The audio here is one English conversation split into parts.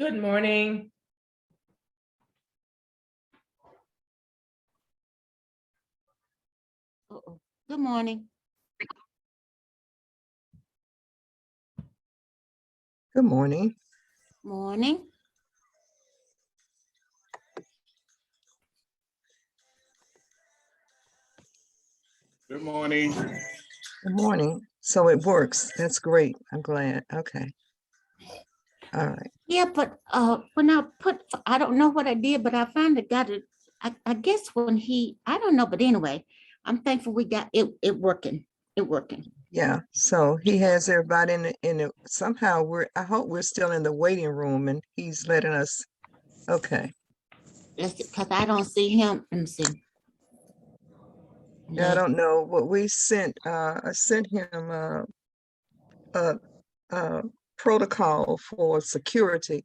Good morning. Good morning. Good morning. Morning. Good morning. Good morning. So it works. That's great. I'm glad. Okay. All right. Yeah, but when I don't know what I did, but I finally got it. I guess I don't know, but anyway, I'm thankful we got it working. It working. Yeah. So he has everybody in the somehow I hope we're still in the waiting room and he's letting us. Okay. Because I don't see him. Let me see. Yeah, I don't know what we sent. I sent him a protocol for security.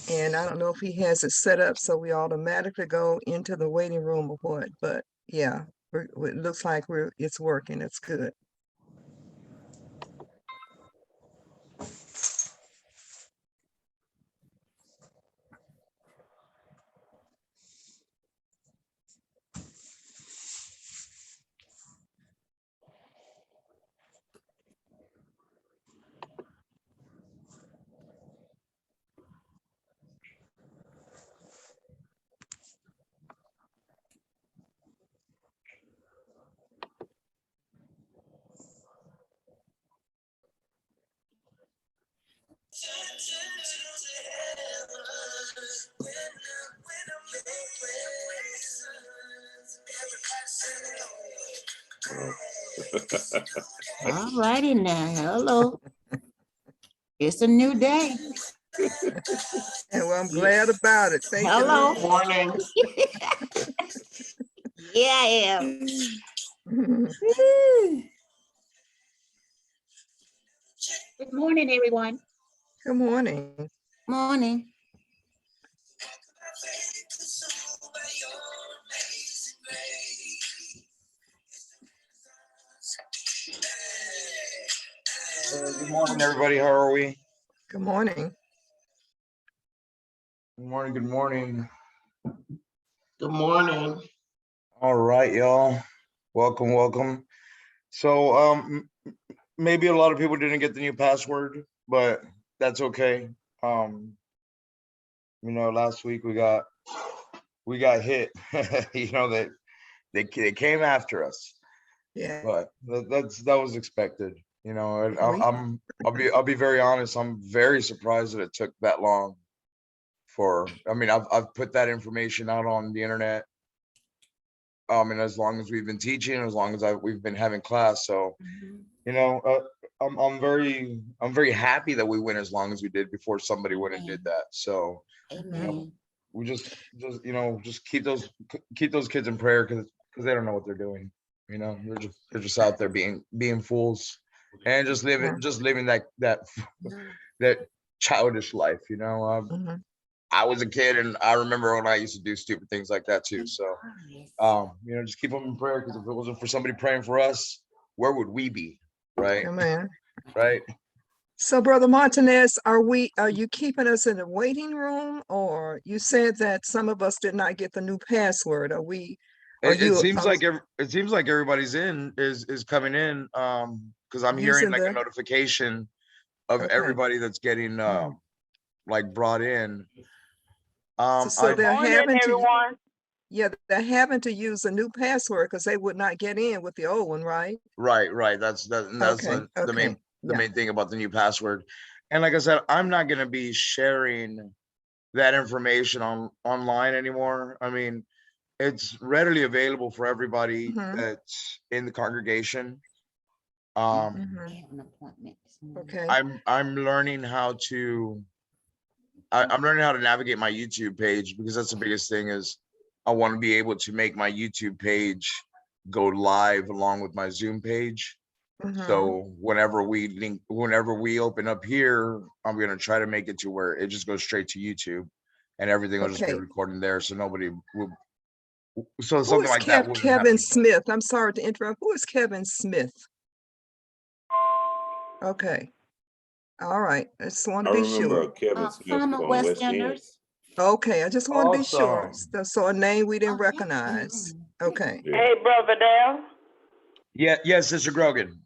And I don't know if he has it set up so we automatically go into the waiting room or what, but yeah, it looks like it's working. It's good. All righty now. Hello. It's a new day. And well, I'm glad about it. Thank you. Hello. Good morning. Yeah, I am. Lord. Good morning, everyone. Good morning. Morning. Good morning, everybody. How are we? Good morning. Good morning. Good morning. Good morning. All right, y'all. Welcome, welcome. So, maybe a lot of people didn't get the new password, but that's okay. Last week we got hit. That they came after us, Yeah. but that was expected. And We- I'll be very honest. I'm very surprised that it took that long. I've put that information out on the internet. And as long as we've been teaching, as long as we've been having class, so I'm very happy that we went as long as we did before somebody went and did that. So Amen. we just keep those kids in prayer because they don't know what they're doing. They're just out there being fools and just living that childish life. Mhm. I was a kid and I remember when I used to do stupid things like that too. So just keep them in prayer because if it wasn't for somebody praying for us, where would we be? Right. Amen. Right. So, Brother Martinez, are you keeping us in the waiting room, or you said that some of us did not get the new password? It seems like everybody's is coming in because I'm hearing Using like a the- notification of Okay. everybody that's getting like brought in. So they're Morning, having to, everyone. yeah, they're having to use a new password because they would not get in with the old one, right? Right. That's Okay, the main okay, yeah. main thing about the new password. And like I said, I'm not gonna be sharing that information online anymore. I mean, it's readily available for everybody Mhm. that's in the congregation. Mhm. I have an appointment. Okay. I'm learning how to I'm learning how to navigate my YouTube page because that's the biggest thing is I want to be able to make my YouTube page go live along with my Zoom page. Mhm. So whenever we open up here, I'm going to try to make it to where it just goes straight to YouTube and everything will just be Okay. recording there. So nobody will. Who So something is like that wouldn't Kevin happen. Smith? I'm sorry to interrupt. Who is Kevin Smith? Okay. All right, I just want I to be remember sure. Kevin Smith Former from West West End. Enders. Okay, I just want to be sure. Awesome. So a name we didn't Oh, yeah. recognize. Okay. Yeah. Hey, Brother Dale. Yeah, yes, Sister Grogan.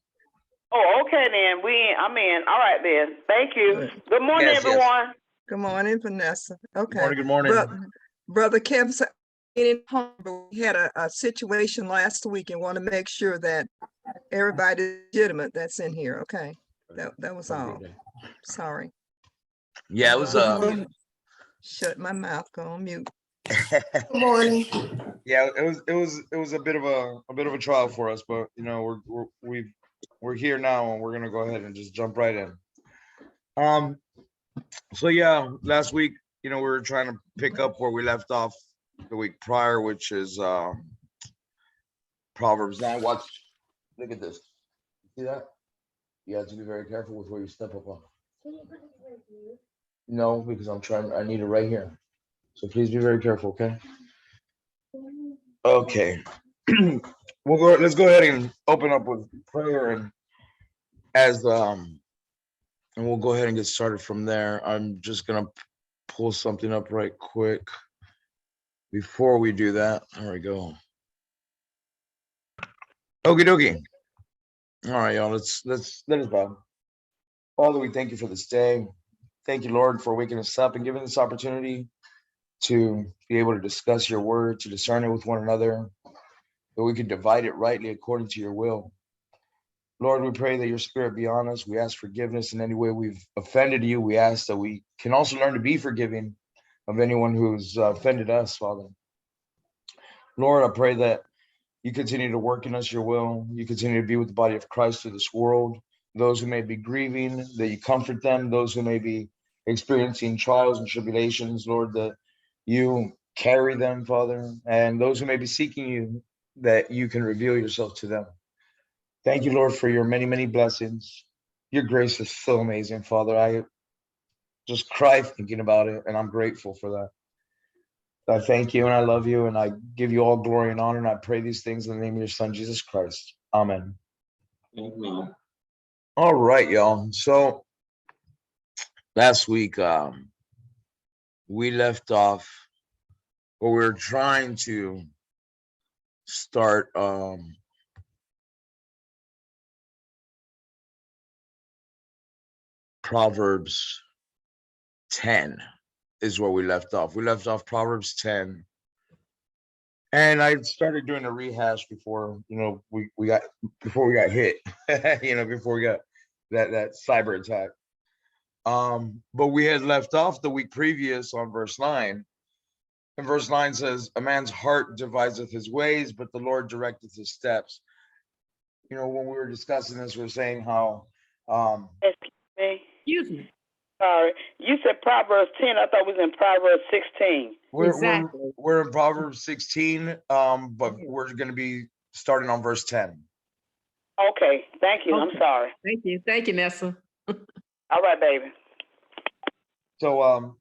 Oh, okay then. I'm in. All right then. Thank you. Good. Good morning, Yes, yes. everyone. Good morning, Vanessa. Good Okay. morning, good morning. But Brother Kevin, we had a situation last week and want to make sure that everybody's legitimate that's in here. Okay. That was all. Sorry. Yeah, it was Shut my mouth, go on mute. Good morning. yeah, it was a bit of a trial for us, but you know, we're here now and we're gonna go ahead and just jump right in. So yeah, last week, you know, we were trying to pick up where we left off the week prior, which is Proverbs 9. Look at this. See that? You have to be very careful with where you step up on. No, because I need it right here. So please be very careful, okay? Okay. Let's go ahead and open up with prayer and we'll go ahead and get started from there. I'm just gonna pull something up right quick before we do that. There we go. Okie dokie. All right, y'all. Let us bow. Father, we thank you for this day. Thank you, Lord, for waking us up and giving this opportunity to be able to discuss your word, to discern it with one another, that we could divide it rightly according to your will. Lord, we pray that your spirit be on us. We ask forgiveness in any way we've offended you. We ask that we can also learn to be forgiving of anyone who's offended us, Father. Lord, I pray that you continue to work in us your will. You continue to be with the body of Christ through this world. Those who may be grieving, that you comfort them. Those who may be experiencing trials and tribulations, Lord, that you carry them, Father. And those who may be seeking you, that you can reveal yourself to them. Thank you, Lord, for your many, many blessings. Your grace is so amazing, Father. I just cry thinking about it, and I'm grateful for that. I thank you and I love you and I give you all glory and honor, and I pray these things in the name of your Son, Jesus Christ. Amen. Amen. All right, y'all. So last week, we left off, or we were trying to start Proverbs 10 is where we left off. We left off Proverbs 10. And I started doing a rehash before, you know, we got hit, you know, before we got that cyber attack. But we had left off the week previous on verse 9. And verse 9 says, a man's heart deviseth his ways, but the Lord directeth his steps. You know, when we were discussing this, we were saying how Excuse me. Excuse me. Sorry. You said Proverbs 10. I thought it was in Proverbs 16. we're in Proverbs 16, but we're going to be starting on verse 10. Okay. Thank you. I'm sorry. Thank you. Thank you, Nessa. All right, baby. So,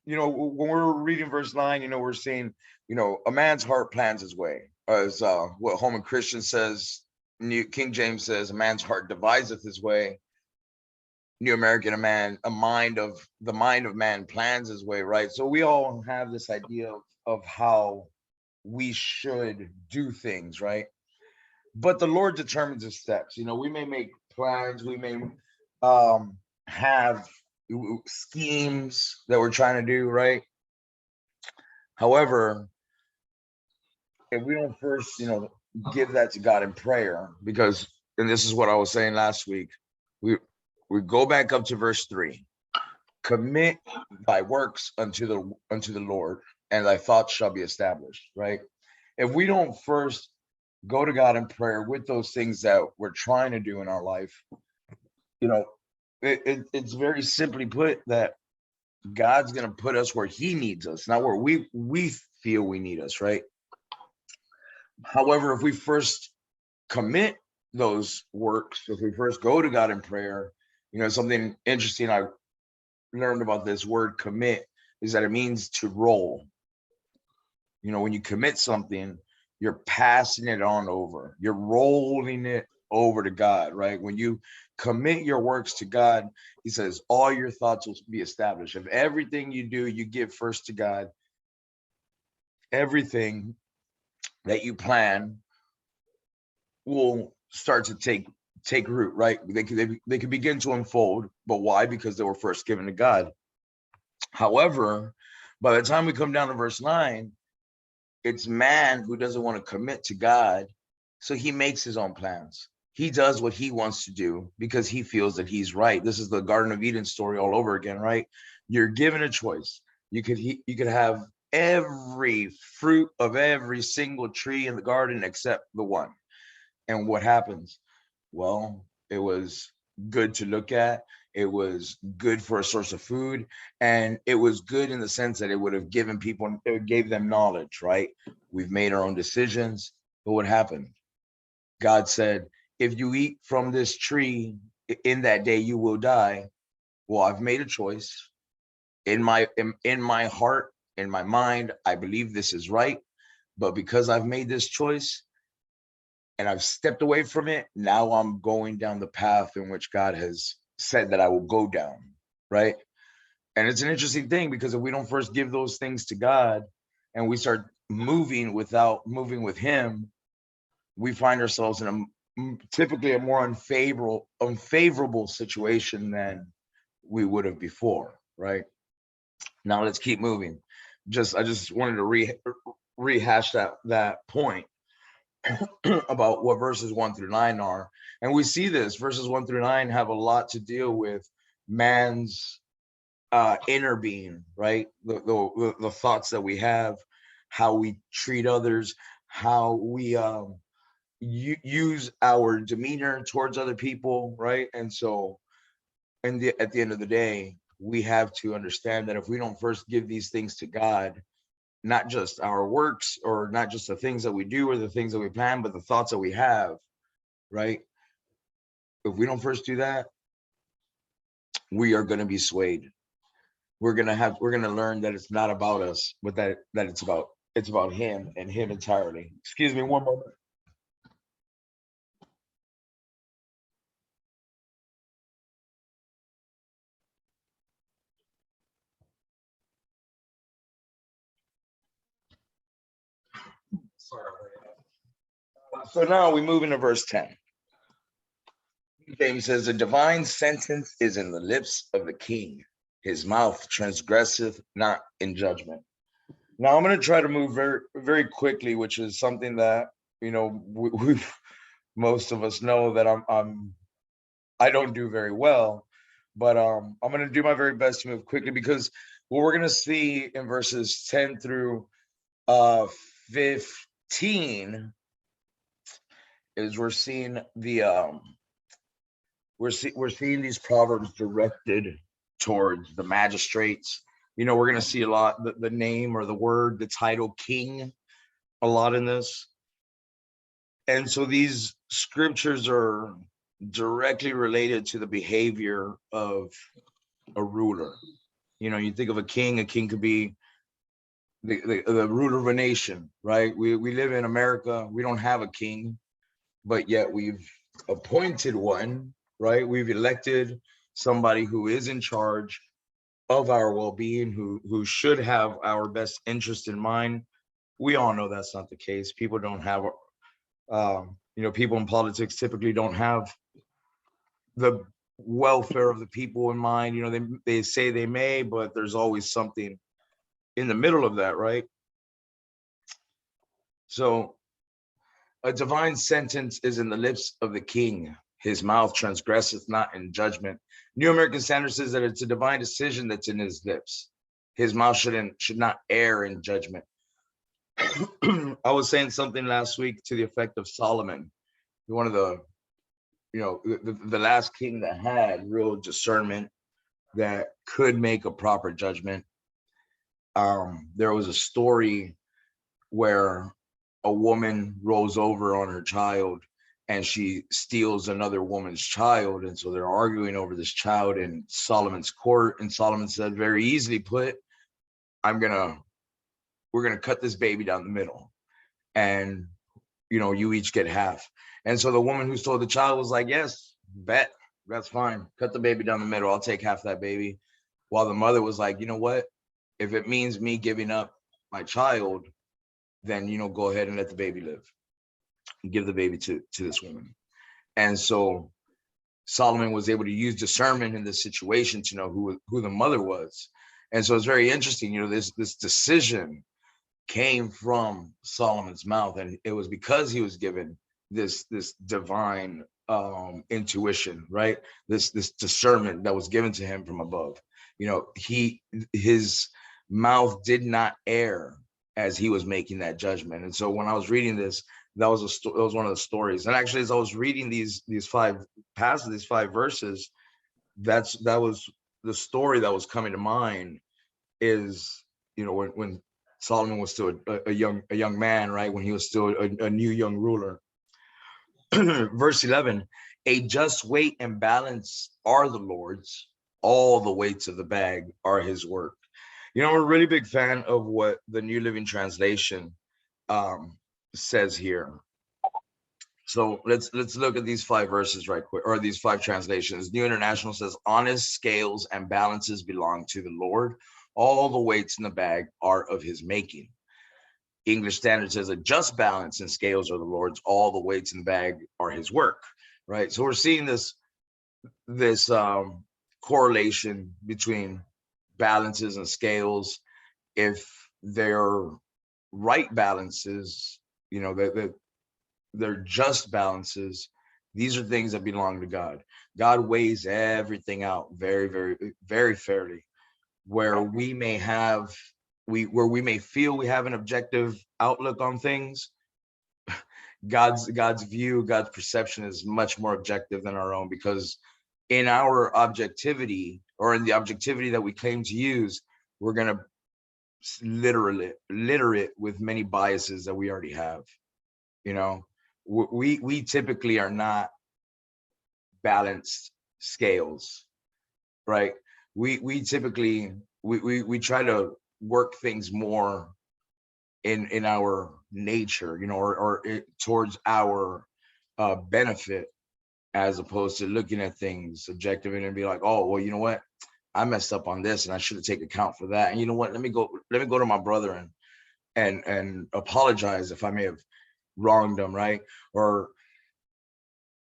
you know, when we're reading verse 9, you know, we're seeing, you know, a man's heart plans his way, as what Holman Christian says. New King James says, a man's heart deviseth his way. New American, the mind of man plans his way, right? So we all have this idea of how we should do things, right? But the Lord determines the steps. You know, we may make plans, we may have schemes that we're trying to do, right? However, if we don't first, you know, give that to God in prayer, because, and this is what I was saying last week, we go back up to verse 3. Commit thy works unto the Lord, and thy thoughts shall be established, right? If we don't first go to God in prayer with those things that we're trying to do in our life, you know, it's very simply put that God's going to put us where he needs us, not where we feel we need us, right? However, if we first commit those works, if we first go to God in prayer, you know, something interesting I learned about this word commit is that it means to roll. You know, when you commit something, you're passing it on over, you're rolling it over to God, right? When you commit your works to God, he says, all your thoughts will be established. If everything you do, you give first to God, everything that you plan will start to take root, right? They could begin to unfold, but why? Because they were first given to God. However, by the time we come down to verse 9, it's man who doesn't want to commit to God, so he makes his own plans. He does what he wants to do because he feels that he's right. This is the Garden of Eden story all over again, right? You're given a choice. You could have every fruit of every single tree in the garden except the one. And what happens? Well, it was good to look at. It was good for a source of food. And it was good in the sense that it would have given people, it gave them knowledge, right? We've made our own decisions. But what happened? God said, if you eat from this tree in that day, you will die. Well, I've made a choice in my heart, in my mind. I believe this is right. But because I've made this choice, and I've stepped away from it, now I'm going down the path in which God has said that I will go down, right? And it's an interesting thing because if we don't first give those things to God and we start moving without moving with him, we find ourselves in typically a more unfavorable situation than we would have before, right? Now let's keep moving. I just wanted to rehash that point about what verses 1 through 9 are. And we see this, verses 1 through 9 have a lot to deal with man's inner being, right? The thoughts that we have, how we treat others, how we use our demeanor towards other people, right? And so at the end of the day, we have to understand that if we don't first give these things to God, not just our works or not just the things that we do or the things that we plan, but the thoughts that we have, right? If we don't first do that, we are going to be swayed. We're going to learn that it's not about us, but that it's about him and him entirely. Excuse me one moment. So now we move into verse 10. James says, a divine sentence is in the lips of the king. His mouth transgresseth not in judgment. Now I'm going to try to move very, very quickly, which is something that, we most of us know that I don't do very well, but I'm going to do my very best to move quickly because what we're going to see in verses 10 through 15 is we're seeing these proverbs directed towards the magistrates. We're going to see a lot the name or the word, the title king, a lot in this. And so these scriptures are directly related to the behavior of a ruler. You think of a king could be the ruler of a nation, right? We live in America. We don't have a king, but yet we've appointed one, right? We've elected somebody who is in charge of our well-being, who should have our best interest in mind. We all know that's not the case. People don't have, people in politics typically don't have the welfare of the people in mind. They say they may, but there's always something in the middle of that, right? So a divine sentence is in the lips of the king. His mouth transgresseth not in judgment. New American Standard says that it's a divine decision that's in his lips. His mouth should not err in judgment. I was saying something last week to the effect of Solomon, one of the last king that had real discernment, that could make a proper judgment. There was a story where a woman rolls over on her child and she steals another woman's child. And so they're arguing over this child in Solomon's court. And Solomon said, very easily put, we're going to cut this baby down the middle. And, you each get half. And so the woman who stole the child was like, yes, bet, that's fine. Cut the baby down the middle. I'll take half that baby. While the mother was like, you know what? If it means me giving up my child, then, go ahead and let the baby live. Give the baby to this woman. And so Solomon was able to use discernment in this situation to know who the mother was. And so it's very interesting, this decision came from Solomon's mouth, and it was because he was given this divine intuition, right? This discernment that was given to him from above. His mouth did not err as he was making that judgment. And so when I was reading this, that was one of the stories. And actually, as I was reading these 5 passages, these 5 verses, that was the story that was coming to mind. Is when Solomon was still a young man, right? When he was still a new young ruler. Verse 11: a just weight and balance are the Lord's; all the weights of the bag are His work. I'm a really big fan of what the New Living Translation says here. So let's look at these 5 verses right quick, or these 5 translations. New International says, honest scales and balances belong to the Lord. All the weights in the bag are of His making. English Standard says, a just balance and scales are the Lord's. All the weights in the bag are His work, right? So we're seeing this correlation between balances and scales. If they're right balances, they're just balances. These are things that belong to God. God weighs everything out very, very, very fairly. Where we may feel we have an objective outlook on things, God's view, God's perception is much more objective than our own, because in our objectivity, or in the objectivity that we claim to use, we're going to litter it with many biases that we already have. We typically are not balanced scales, right? We typically we try to work things more in our nature, or towards our benefit, as opposed to looking at things objective and be like, oh, well, you know what? I messed up on this and I should have taken account for that. And you know what? Let me go to my brother and apologize if I may have wronged him, right? Or,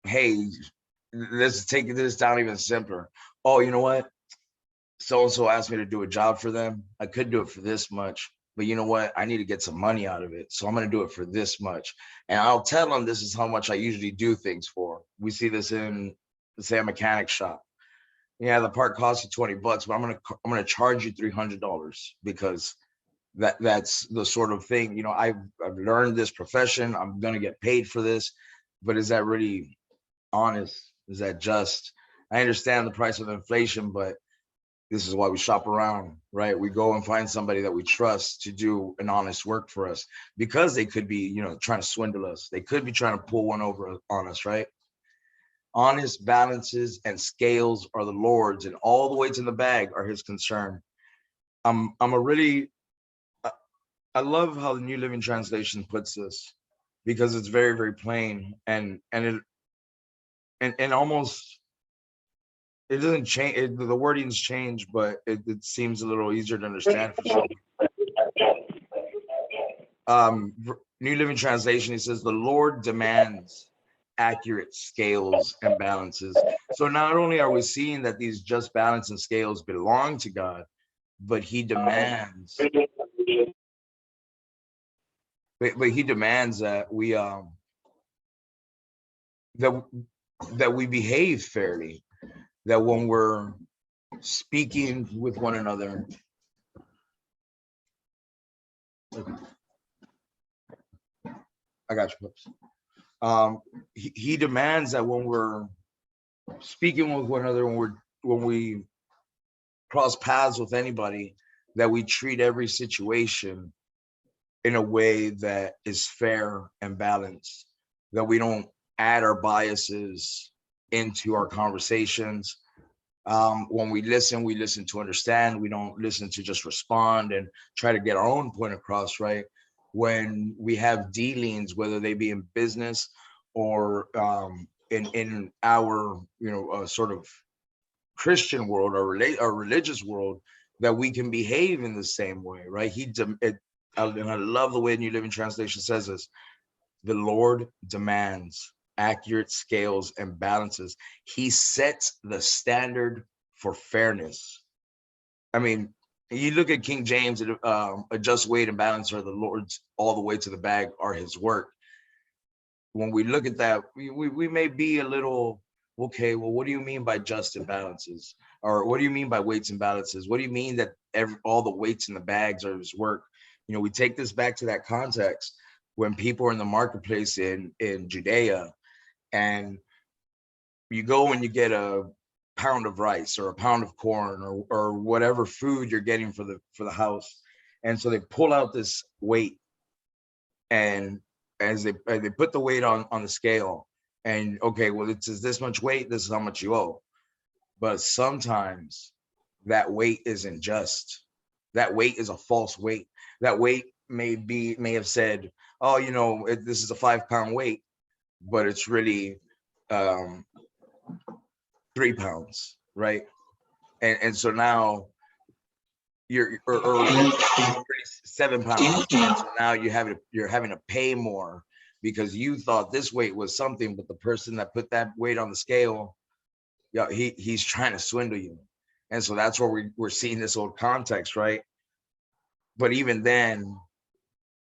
hey, let's take this down even simpler. Oh, you know what? So-and-so asked me to do a job for them. I could do it for this much, but you know what? I need to get some money out of it. So I'm going to do it for this much. And I'll tell them this is how much I usually do things for. We see this in, let's say, a mechanic shop. Yeah, the part costs you $20, but I'm going to charge you $300 because that's the sort of thing, I've learned this profession. I'm going to get paid for this, but is that really honest? Is that just? I understand the price of inflation, but this is why we shop around, right? We go and find somebody that we trust to do an honest work for us, because they could be, trying to swindle us. They could be trying to pull one over on us, right? Honest balances and scales are the Lord's, and all the weights in the bag are His concern. I love how the New Living Translation puts this, because it's very, very plain, and almost, it doesn't change. The wordings change, but it seems a little easier to understand for some. New Living Translation, it says, the Lord demands accurate scales and balances. So not only are we seeing that these just balance and scales belong to God, but He demands, He demands that we that we behave fairly. That when we're speaking with one another, I got you, Pops. He demands that when we're speaking with one another, when we cross paths with anybody, that we treat every situation in a way that is fair and balanced. That we don't add our biases into our conversations. When we listen to understand. We don't listen to just respond and try to get our own point across, right? When we have dealings, whether they be in business or in our sort of Christian world or religious world, that we can behave in the same way, right? And I love the way New Living Translation says this: the Lord demands accurate scales and balances. He sets the standard for fairness. I mean, you look at King James, a just weight and balance are the Lord's, all the way to the bag are his work. When we look at that, we may be a little, okay, well, what do you mean by just and balances? Or what do you mean by weights and balances? What do you mean that all the weights in the bags are his work? We take this back to that context when people are in the marketplace in Judea, and you go and you get a pound of rice or a pound of corn or whatever food you're getting for the house. And so they pull out this weight, and as they put the weight on the scale, and okay, well, it's this much weight, this is how much you owe. But sometimes that weight isn't just. That weight is a false weight. That weight may have said, oh, this is a 5-pound weight, but it's really 3 pounds, right? And so now you're or 7 pounds. And so now you're having to pay more because you thought this weight was something, but the person that put that weight on the scale, he's trying to swindle you. And so that's where we're seeing this old context, right? But even then,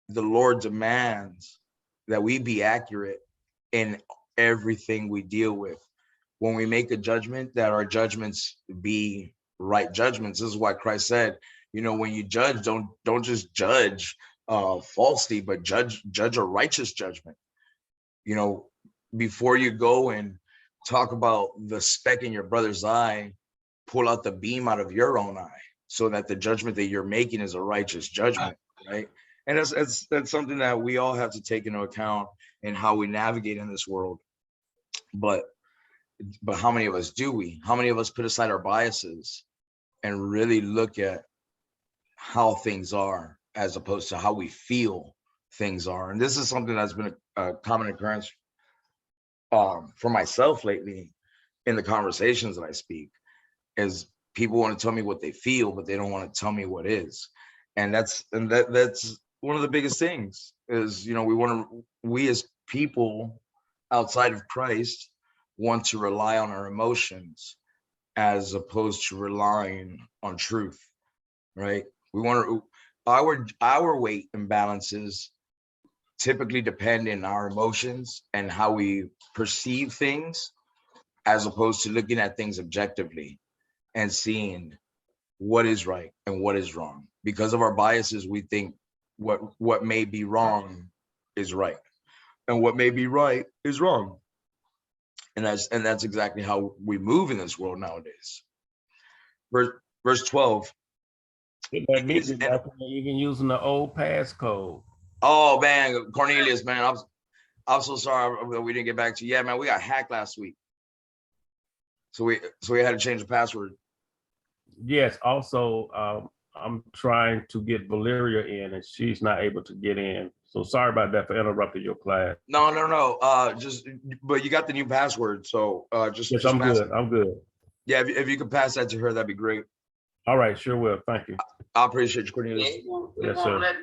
the Lord demands that we be accurate in everything we deal with. When we make a judgment, that our judgments be right judgments. This is why Christ said, when you judge, don't just judge falsely, but judge a righteous judgment. Before you go and talk about the speck in your brother's eye, pull out the beam out of your own eye, so that the judgment that you're making is a righteous judgment, right? And that's something that we all have to take into account in how we navigate in this world. But how many of us do? How many of us put aside our biases and really look at how things are as opposed to how we feel things are? And this is something that's been a common occurrence for myself lately in the conversations that I speak, is people want to tell me what they feel, but they don't want to tell me what is. And that's one of the biggest things is, we as people outside of Christ want to rely on our emotions as opposed to relying on truth, right? We want to, our weight imbalances typically depend in our emotions and how we perceive things, as opposed to looking at things objectively and seeing what is right and what is wrong. Because of our biases, we think what may be wrong is right, and what may be right is wrong. And that's exactly how we move in this world nowadays. Verse 12. That music, even using the old passcode. Oh man, Cornelius, man, I'm so sorry that we didn't get back to you. Yeah, man, we got hacked last week. So we had to change the password. Yes. Also, I'm trying to get Valeria in, and she's not able to get in. So sorry about that for interrupting your class. No. But you got the new password, so just. Yes, just I'm good. I'm good. Yeah, if you could pass that to her, that'd be great. All right, sure will. Thank you. I appreciate you, Cornelius. Yes, sir.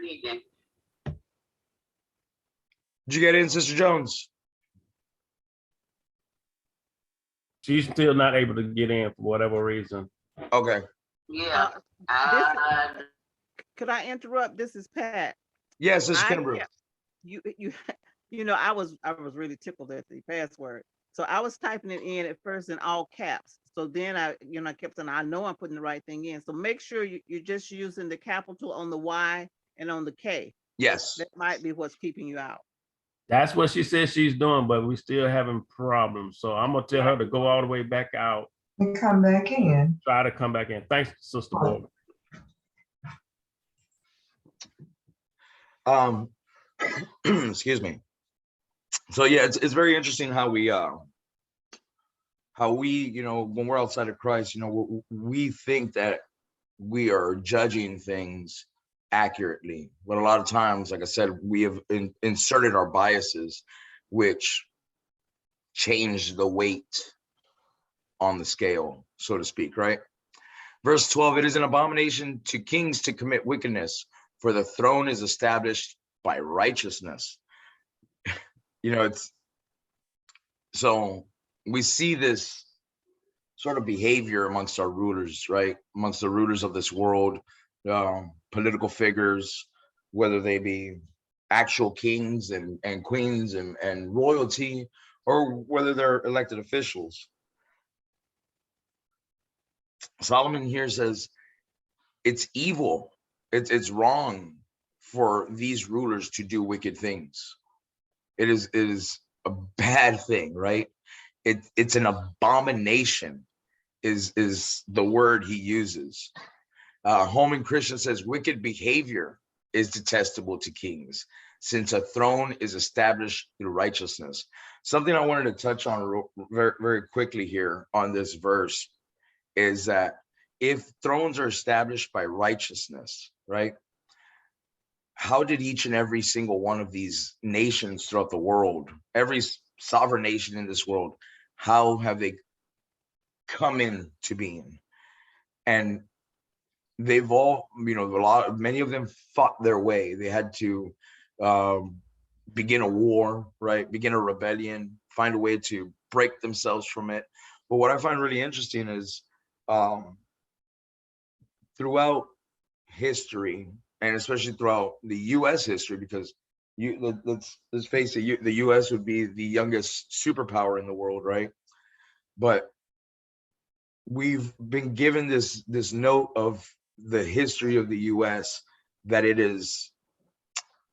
Did you get in, Sister Jones? She's still not able to get in for whatever reason. Okay. Yeah. Could I interrupt? This is Pat. Yes, this is Kimber. I was really tickled at the password. So I was typing it in at first in all caps. So then I kept saying, I know I'm putting the right thing in. So make sure you're just using the capital on the Y and on the K. Yes. That might be what's keeping you out. That's what she says she's doing, but we still having problems. So I'm gonna tell her to go all the way back out and come back in. Try to come back in. Thanks, Sister Boyd. Excuse me. So yeah, it's very interesting how we when we're outside of Christ, we think that we are judging things accurately, but a lot of times, like I said, we have inserted our biases, which change the weight on the scale, so to speak, right? Verse 12, it is an abomination to kings to commit wickedness, for the throne is established by righteousness. It's so we see this sort of behavior amongst our rulers, right? Amongst the rulers of this world, political figures, whether they be actual kings and queens and royalty, or whether they're elected officials. Solomon here says it's evil, it's wrong for these rulers to do wicked things. It is a bad thing, right? It's an abomination is the word he uses. Holman Christian says wicked behavior is detestable to kings, since a throne is established through righteousness. Something I wanted to touch on very, very quickly here on this verse is that if thrones are established by righteousness, right? How did each and every single one of these nations throughout the world, every sovereign nation in this world, how have they come into being? And they've all, many of them fought their way. They had to begin a war, right? Begin a rebellion, find a way to break themselves from it. But what I find really interesting is throughout history, and especially throughout the U.S. history, because let's face it, the U.S. would be the youngest superpower in the world, right? But we've been given this note of the history of the U.S. that it has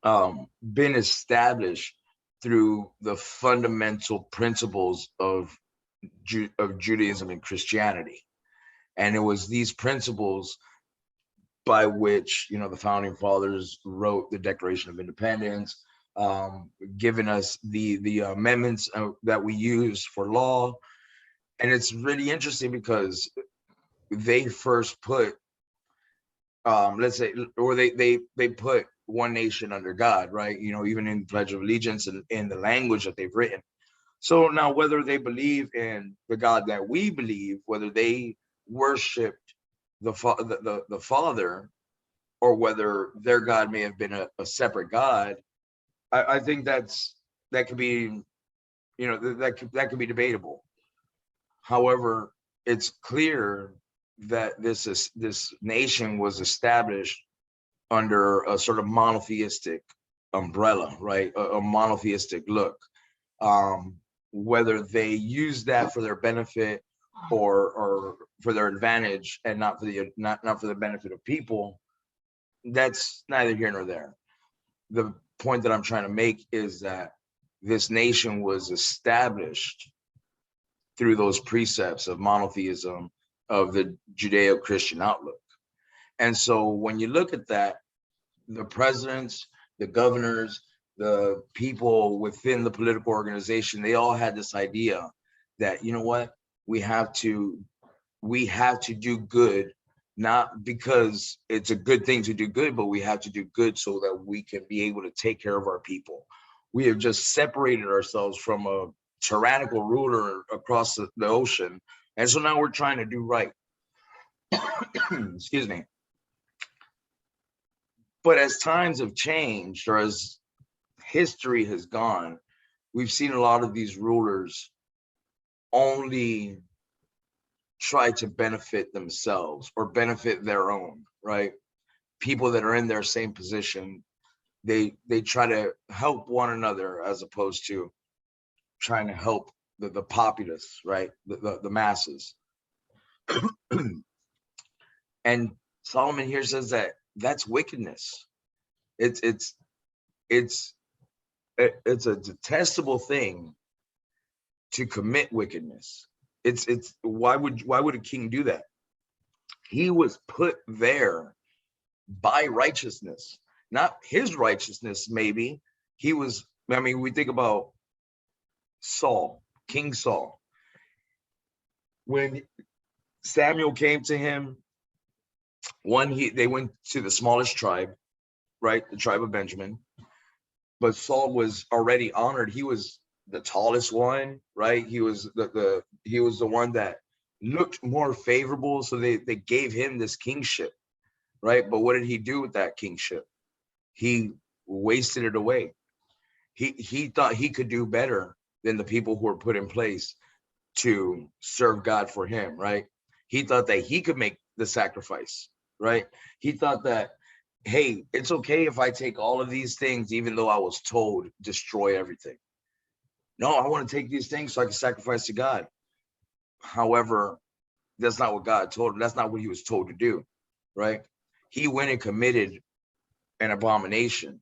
been established through the fundamental principles of Judaism and Christianity, and it was these principles by which the founding fathers wrote the Declaration of Independence, giving us the amendments that we use for law. And it's really interesting because they first put, let's say, or they put one nation under God, right? Even in the Pledge of Allegiance and in the language that they've written. So now, whether they believe in the God that we believe, whether they worshiped the Father, or whether their God may have been a separate God, I think that could be, that could be debatable. However, it's clear that this nation was established under a sort of monotheistic umbrella, right? A monotheistic look. Whether they use that for their benefit or for their advantage, and not for the benefit of people, that's neither here nor there. The point that I'm trying to make is that this nation was established through those precepts of monotheism, of the Judeo-Christian outlook. And so when you look at that, the presidents, the governors, the people within the political organization, they all had this idea that, we have to do good, not because it's a good thing to do good, but we have to do good so that we can be able to take care of our people. We have just separated ourselves from a tyrannical ruler across the ocean. And so now we're trying to do right. Excuse me. But as times have changed, or as history has gone, we've seen a lot of these rulers only try to benefit themselves or benefit their own, right? People that are in their same position, they try to help one another as opposed to trying to help the populace, right? The masses. And Solomon here says that that's wickedness. It's a detestable thing to commit wickedness. It's why would a king do that? He was put there by righteousness, not his righteousness. Maybe he was. We think about Saul, King Saul. When Samuel came to him, they went to the smallest tribe, right? The tribe of Benjamin. But Saul was already honored. He was the tallest one, right? He was the one that looked more favorable, so they gave him this kingship, right? But what did he do with that kingship? He wasted it away. He thought he could do better than the people who were put in place to serve God for him, right? He thought that he could make the sacrifice, right? He thought that, hey, it's okay if I take all of these things, even though I was told destroy everything. No, I want to take these things so I can sacrifice to God. However, that's not what God told him. That's not what he was told to do, right? He went and committed an abomination.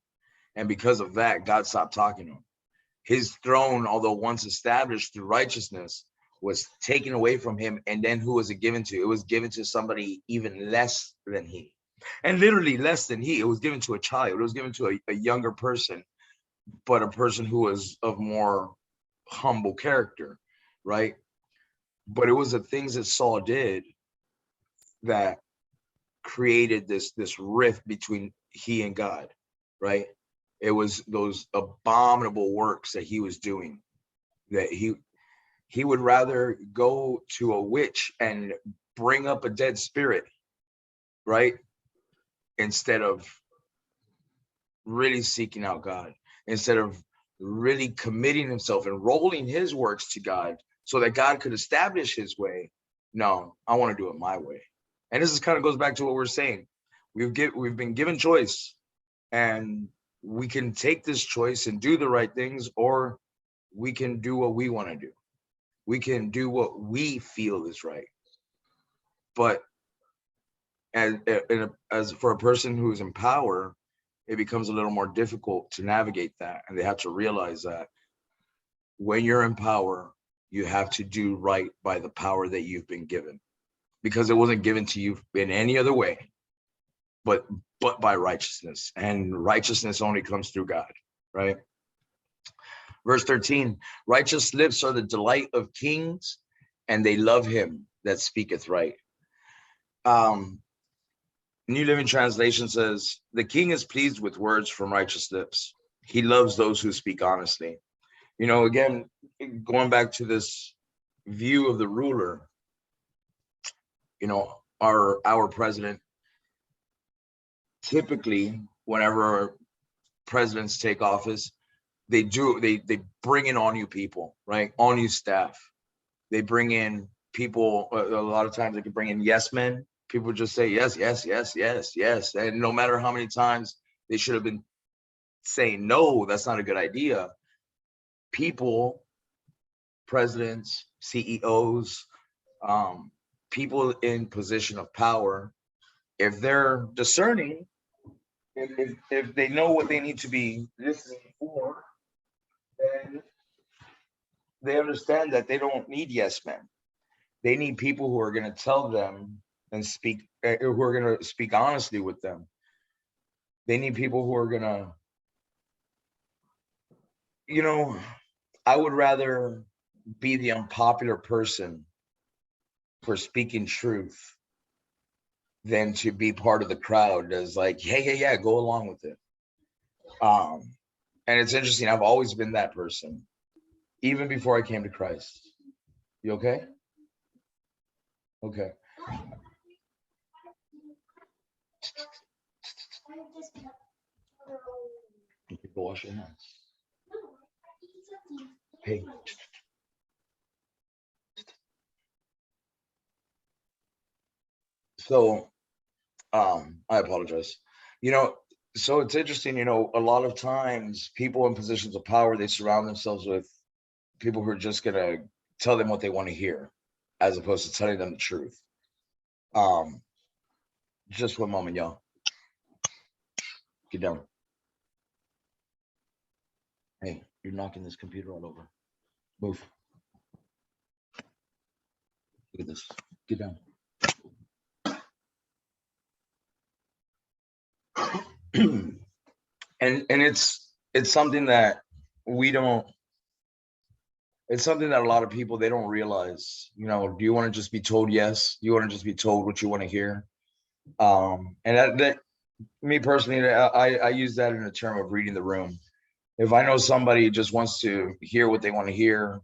And because of that, God stopped talking to him. His throne, although once established through righteousness, was taken away from him. And then who was it given to? It was given to somebody even less than he. And literally less than he. It was given to a child. It was given to a younger person, but a person who was of more humble character, right? But it was the things that Saul did that created this rift between he and God, right? It was those abominable works that he was doing, that he would rather go to a witch and bring up a dead spirit, right? Instead of really seeking out God, instead of really committing himself and rolling his works to God so that God could establish his way. No, I want to do it my way. And this is kind of goes back to what we're saying. We've been given choice, and we can take this choice and do the right things, or we can do what we want to do. We can do what we feel is right. But as for a person who is in power, it becomes a little more difficult to navigate that. And they have to realize that when you're in power, you have to do right by the power that you've been given, because it wasn't given to you in any other way, but by righteousness. And righteousness only comes through God, right? Verse 13, righteous lips are the delight of kings, and they love him that speaketh right. New Living Translation says, the king is pleased with words from righteous lips. He loves those who speak honestly. You know, again, going back to this view of the ruler, you know, our president, typically, whenever presidents take office, they bring in all new people, right? All new staff. They bring in people, a lot of times they can bring in yes men. People just say yes, yes, yes, yes, yes. And no matter how many times they should have been saying, no, that's not a good idea. People, presidents, CEOs, people in position of power, if they're discerning, if they know what they need to be listening for, then they understand that they don't need yes men. They need people who are going to tell them and speak, who are going to speak honestly with them. They need people who are going to, you know, I would rather be the unpopular person for speaking truth than to be part of the crowd that's like, hey, yeah, go along with it. And it's interesting. I've always been that person, even before I came to Christ. You okay? Okay. You can go wash your hands. Hey. So, I apologize. You know, so it's interesting, you know, a lot of times people in positions of power, they surround themselves with people who are just gonna tell them what they want to hear, as opposed to telling them the truth. Just one moment, y'all. Get down. Hey, you're knocking this computer all over. Move. Look at this. Get down. and it's something that we don't. It's something that a lot of people, they don't realize. You know, do you want to just be told yes? Do you want to just be told what you want to hear? And that me personally, I use that in the term of reading the room. If I know somebody just wants to hear what they want to hear,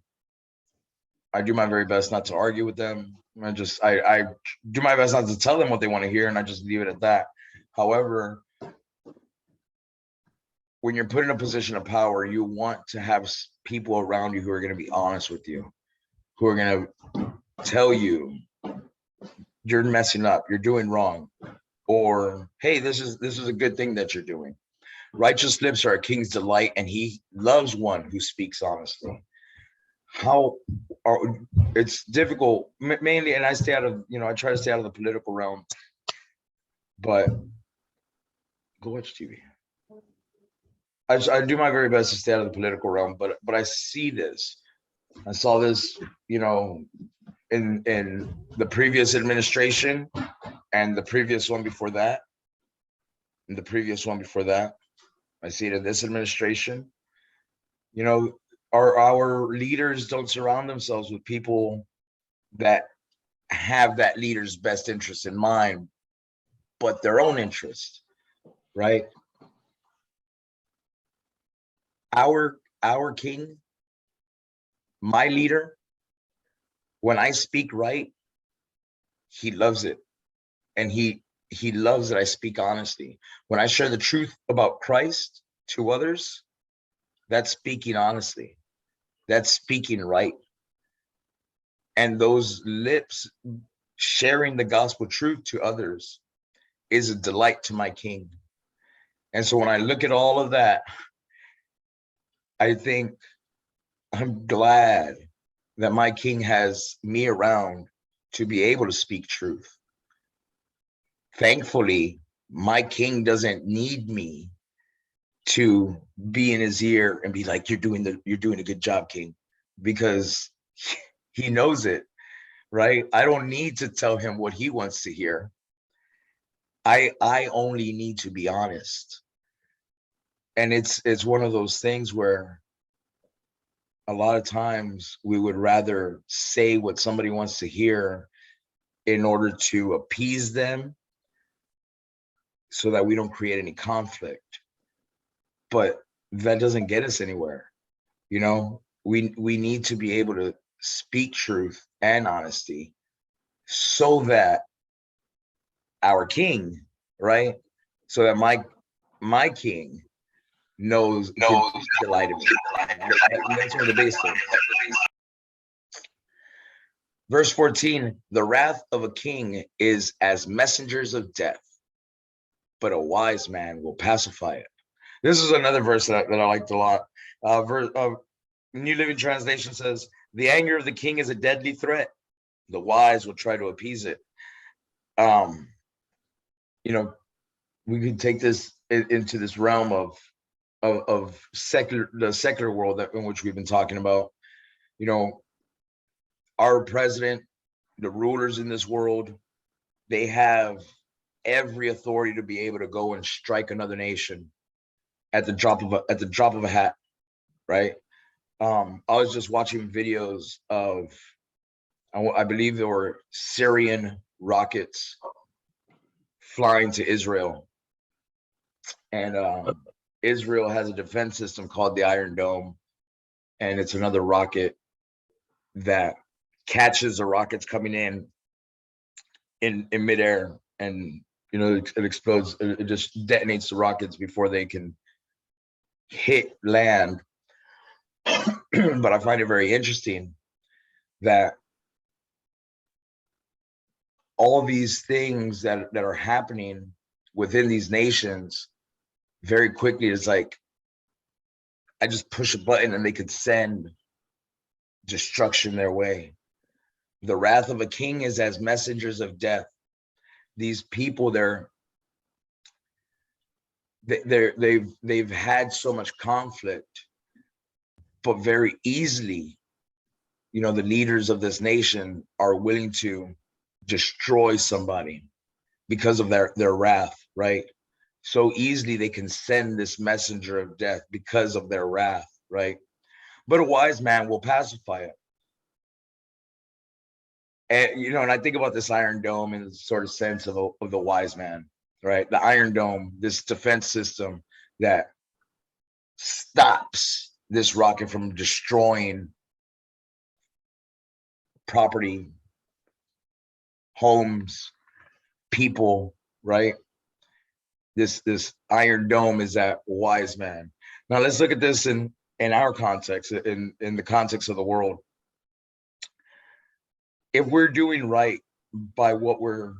I do my very best not to argue with them. I do my best not to tell them what they want to hear, and I just leave it at that. However, when you're put in a position of power, you want to have people around you who are going to be honest with you, who are going to tell you you're messing up, you're doing wrong, or hey, this is a good thing that you're doing. Righteous lips are a king's delight, and he loves one who speaks honestly. How are it's difficult mainly, and I stay out of, I try to stay out of the political realm, but go watch TV. I do my very best to stay out of the political realm, but I see this. I saw this, in the previous administration and the previous one before that, and the previous one before that. I see it in this administration. Our leaders don't surround themselves with people that have that leader's best interest in mind, but their own interest, right? Our king, my leader, when I speak right, he loves it. And he loves that I speak honestly. When I share the truth about Christ to others, that's speaking honestly. That's speaking right. And those lips sharing the gospel truth to others is a delight to my king. And so when I look at all of that, I think I'm glad that my king has me around to be able to speak truth. Thankfully, my king doesn't need me to be in his ear and be like, you're doing a good job, king, because he knows it, right? I don't need to tell him what he wants to hear. I only need to be honest. And it's one of those things where a lot of times we would rather say what somebody wants to hear in order to appease them so that we don't create any conflict. But that doesn't get us anywhere. We need to be able to speak truth and honesty so that our king, right? So that my king knows delight of me. That's one of the basics. Verse 14, the wrath of a king is as messengers of death, but a wise man will pacify it. This is another verse that I liked a lot. New Living Translation says, the anger of the king is a deadly threat. The wise will try to appease it. We could take this into this realm of the secular world in which we've been talking about. Our president, the rulers in this world, they have every authority to be able to go and strike another nation at the drop of a hat, right? I was just watching videos of, I believe there were Syrian rockets flying to Israel, and Israel has a defense system called the Iron Dome, and it's another rocket that catches the rockets coming in midair, and it explodes. It just detonates the rockets before they can hit land. But I find it very interesting that all these things that are happening within these nations very quickly is like, I just push a button and they could send destruction their way. The wrath of a king is as messengers of death. These people, they've had so much conflict, but very easily, the leaders of this nation are willing to destroy somebody because of their wrath, right? So easily they can send this messenger of death because of their wrath, right? But a wise man will pacify it. And and I think about this Iron Dome in the sort of sense of the wise man, right? The Iron Dome, this defense system that stops this rocket from destroying property, homes, people, right? This Iron Dome is that wise man. Now let's look at this in our context, in the context of the world. If we're doing right by what we're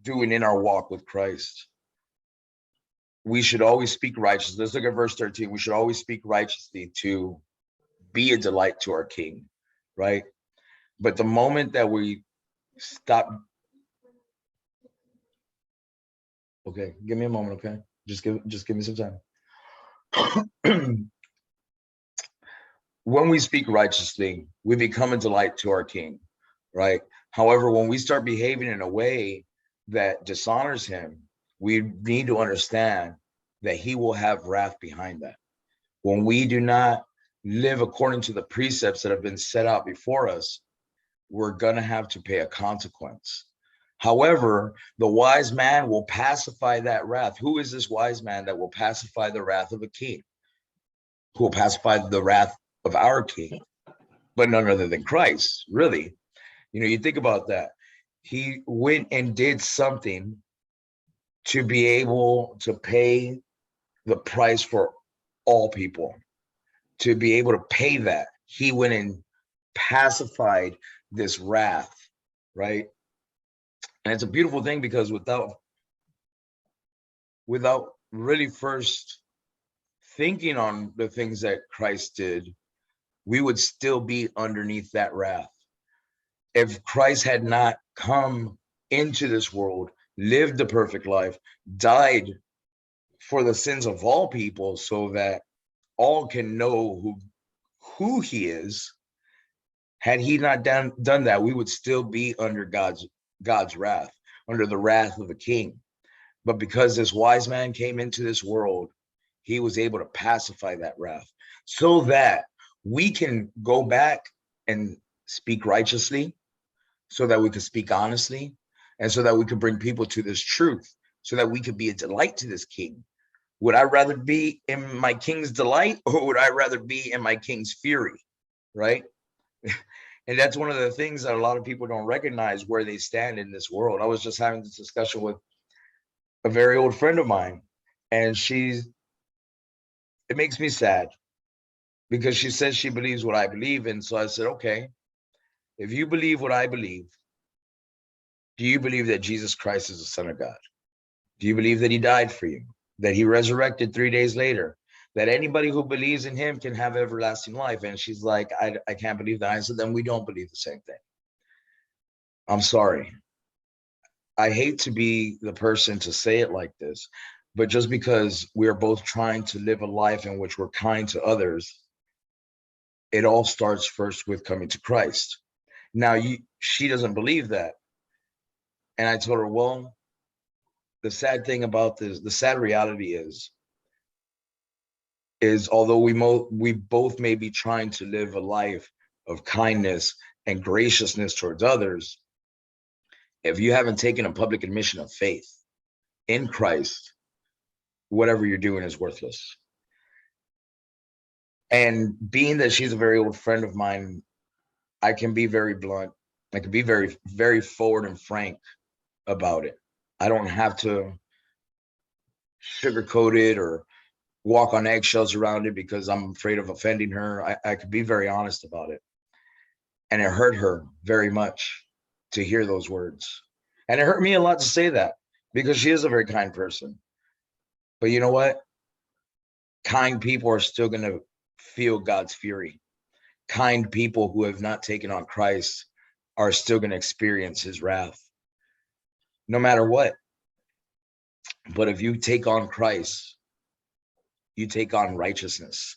doing in our walk with Christ, we should always speak righteousness. Let's look at verse 13. We should always speak righteously to be a delight to our King, right? But the moment that we stop, okay, give me a moment, okay? Just give me some time. When we speak righteously, we become a delight to our King, right? However, when we start behaving in a way that dishonors him, we need to understand that he will have wrath behind that. When we do not live according to the precepts that have been set out before us, we're going to have to pay a consequence. However, the wise man will pacify that wrath. Who is this wise man that will pacify the wrath of a king? Who will pacify the wrath of our King? But none other than Christ, really. You know, you think about that. He went and did something to be able to pay the price for all people. To be able to pay that, he went and pacified this wrath, right? And it's a beautiful thing, because without really first thinking on the things that Christ did, we would still be underneath that wrath. If Christ had not come into this world, lived the perfect life, died for the sins of all people so that all can know who he is, had he not done that, we would still be under God's wrath, under the wrath of the King. But because this wise man came into this world, he was able to pacify that wrath so that we can go back and speak righteously, so that we can speak honestly, and so that we can bring people to this truth, so that we could be a delight to this King. Would I rather be in my King's delight, or would I rather be in my King's fury, right? And that's one of the things that a lot of people don't recognize, where they stand in this world. I was just having this discussion with a very old friend of mine, and it makes me sad, because she says she believes what I believe. And so I said, okay, if you believe what I believe, do you believe that Jesus Christ is the Son of God? Do you believe that he died for you, that he resurrected 3 days later, that anybody who believes in him can have everlasting life? And she's like, I can't believe that. I said, then we don't believe the same thing. I'm sorry. I hate to be the person to say it like this, but just because we're both trying to live a life in which we're kind to others, it all starts first with coming to Christ. Now, she doesn't believe that. And I told her, well, the sad thing about this, the sad reality is although we both may be trying to live a life of kindness and graciousness towards others, if you haven't taken a public admission of faith in Christ, whatever you're doing is worthless. And being that she's a very old friend of mine, I can be very blunt. I can be very, very forward and frank about it. I don't have to sugarcoat it or walk on eggshells around it because I'm afraid of offending her. I could be very honest about it. And it hurt her very much to hear those words. And it hurt me a lot to say that, because she is a very kind person. But you know what? Kind people are still going to feel God's fury. Kind people who have not taken on Christ are still going to experience his wrath, no matter what. But if you take on Christ, you take on righteousness.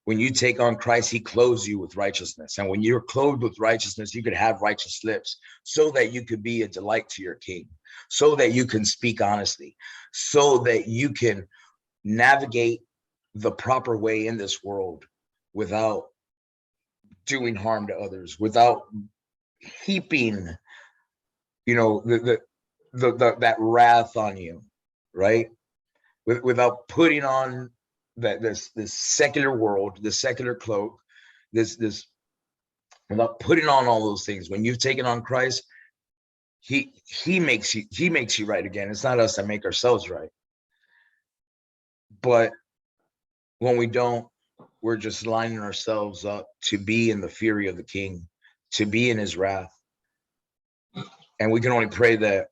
When you take on Christ, he clothes you with righteousness. And when you're clothed with righteousness, you could have righteous lips so that you could be a delight to your King, so that you can speak honestly, so that you can navigate the proper way in this world without doing harm to others, without heaping, that wrath on you, right? without putting on this secular world, this secular cloak, this without putting on all those things. When you've taken on Christ, he makes you right again. It's not us that make ourselves right. But when we don't, we're just lining ourselves up to be in the fury of the King, to be in his wrath. And we can only pray that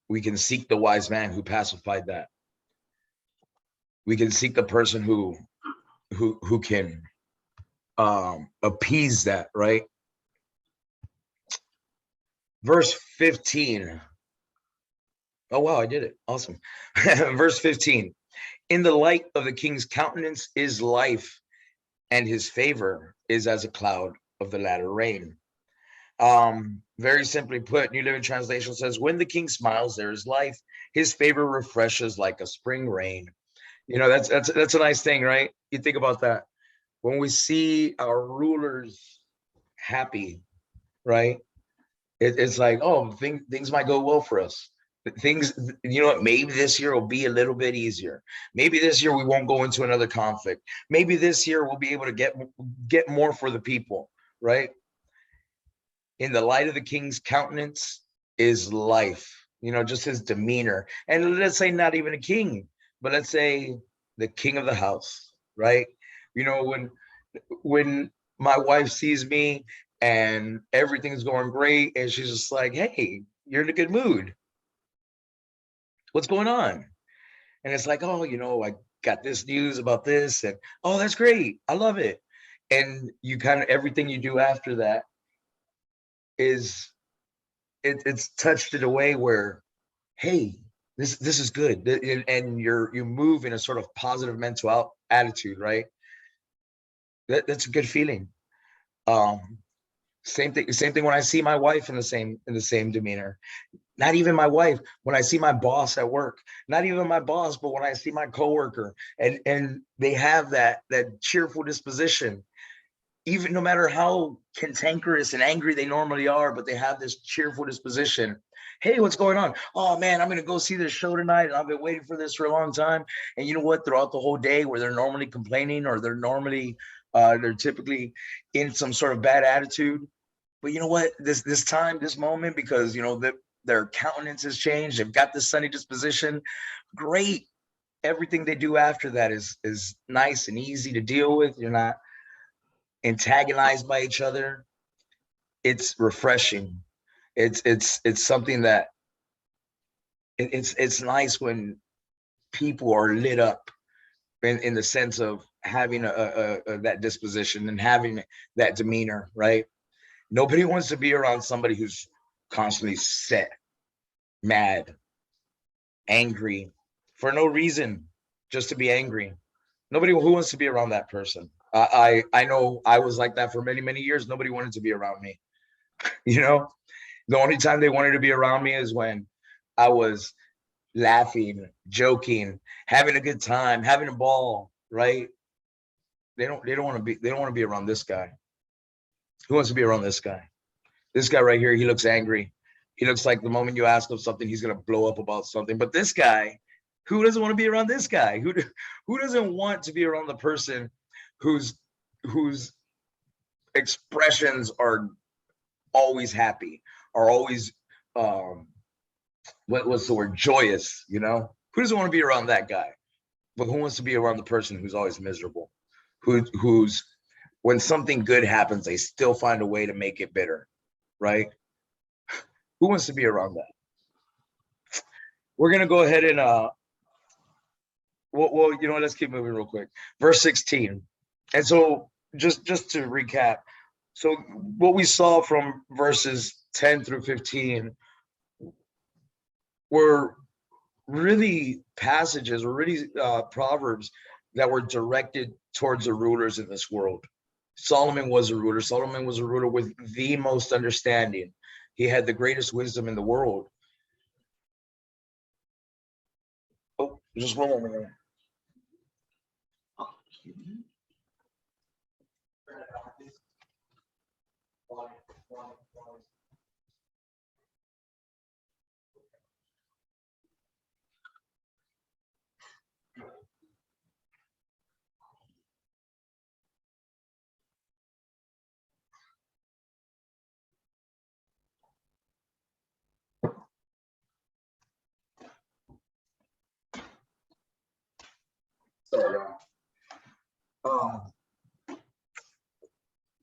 we can seek the wise man who pacified that. We can seek the person who can appease that, right? Verse 15. Oh, wow, I did it. Awesome. Verse 15. In the light of the king's countenance is life, and his favor is as a cloud of the latter rain. Very simply put, New Living Translation says, when the king smiles, there is life. His favor refreshes like a spring rain. You know, that's a nice thing, right? You think about that. When we see our rulers happy, right? It's like, oh, things might go well for us. Things, you know what, maybe this year will be a little bit easier. Maybe this year we won't go into another conflict. Maybe this year we'll be able to get more for the people, right? In the light of the king's countenance is life, you know, just his demeanor. And let's say not even a king, but let's say the king of the house, right? You know, when my wife sees me and everything's going great and she's just like, hey, you're in a good mood. What's going on? And it's like, oh, you know, I got this news about this, and oh, that's great. I love it. And you kind of, everything you do after that is it's touched in a way where, hey, this is good. And you move in a sort of positive mental attitude, right? That's a good feeling. Same thing when I see my wife in the same demeanor. Not even my wife, when I see my boss at work, not even my boss, but when I see my coworker and they have that cheerful disposition, even no matter how cantankerous and angry they normally are, but they have this cheerful disposition. Hey, what's going on? Oh man, I'm gonna go see this show tonight, and I've been waiting for this for a long time. And you know what? Throughout the whole day, where they're normally complaining or they're typically in some sort of bad attitude. But you know what? This time, this moment, because you know their countenance has changed. They've got this sunny disposition. Great. Everything they do after that is nice and easy to deal with. You're not antagonized by each other. It's refreshing. It's something that it's nice when people are lit up in the sense of having a that disposition and having that demeanor, right? Nobody wants to be around somebody who's constantly set, mad, angry for no reason, just to be angry. Nobody who wants to be around that person. I know I was like that for many years. Nobody wanted to be around me. You know, the only time they wanted to be around me is when I was laughing, joking, having a good time, having a ball. Right? They don't want to be around this guy. Who wants to be around this guy? This guy right here, he looks angry. He looks like the moment you ask him something, he's gonna blow up about something. But this guy, who doesn't want to be around this guy? Who doesn't want to be around the person whose expressions are always happy, are always what's the word, joyous? You know, who doesn't want to be around that guy? But who wants to be around the person who's always miserable? Who's when something good happens, they still find a way to make it bitter, right? Who wants to be around that? We're gonna go ahead and well, you know what? Let's keep moving real quick. Verse 16. And so just to recap, so what we saw from verses 10 through 15 were really passages or really proverbs that were directed towards the rulers in this world. Solomon was a ruler. Solomon was a ruler with the most understanding. He had the greatest wisdom in the world. Oh, just one moment.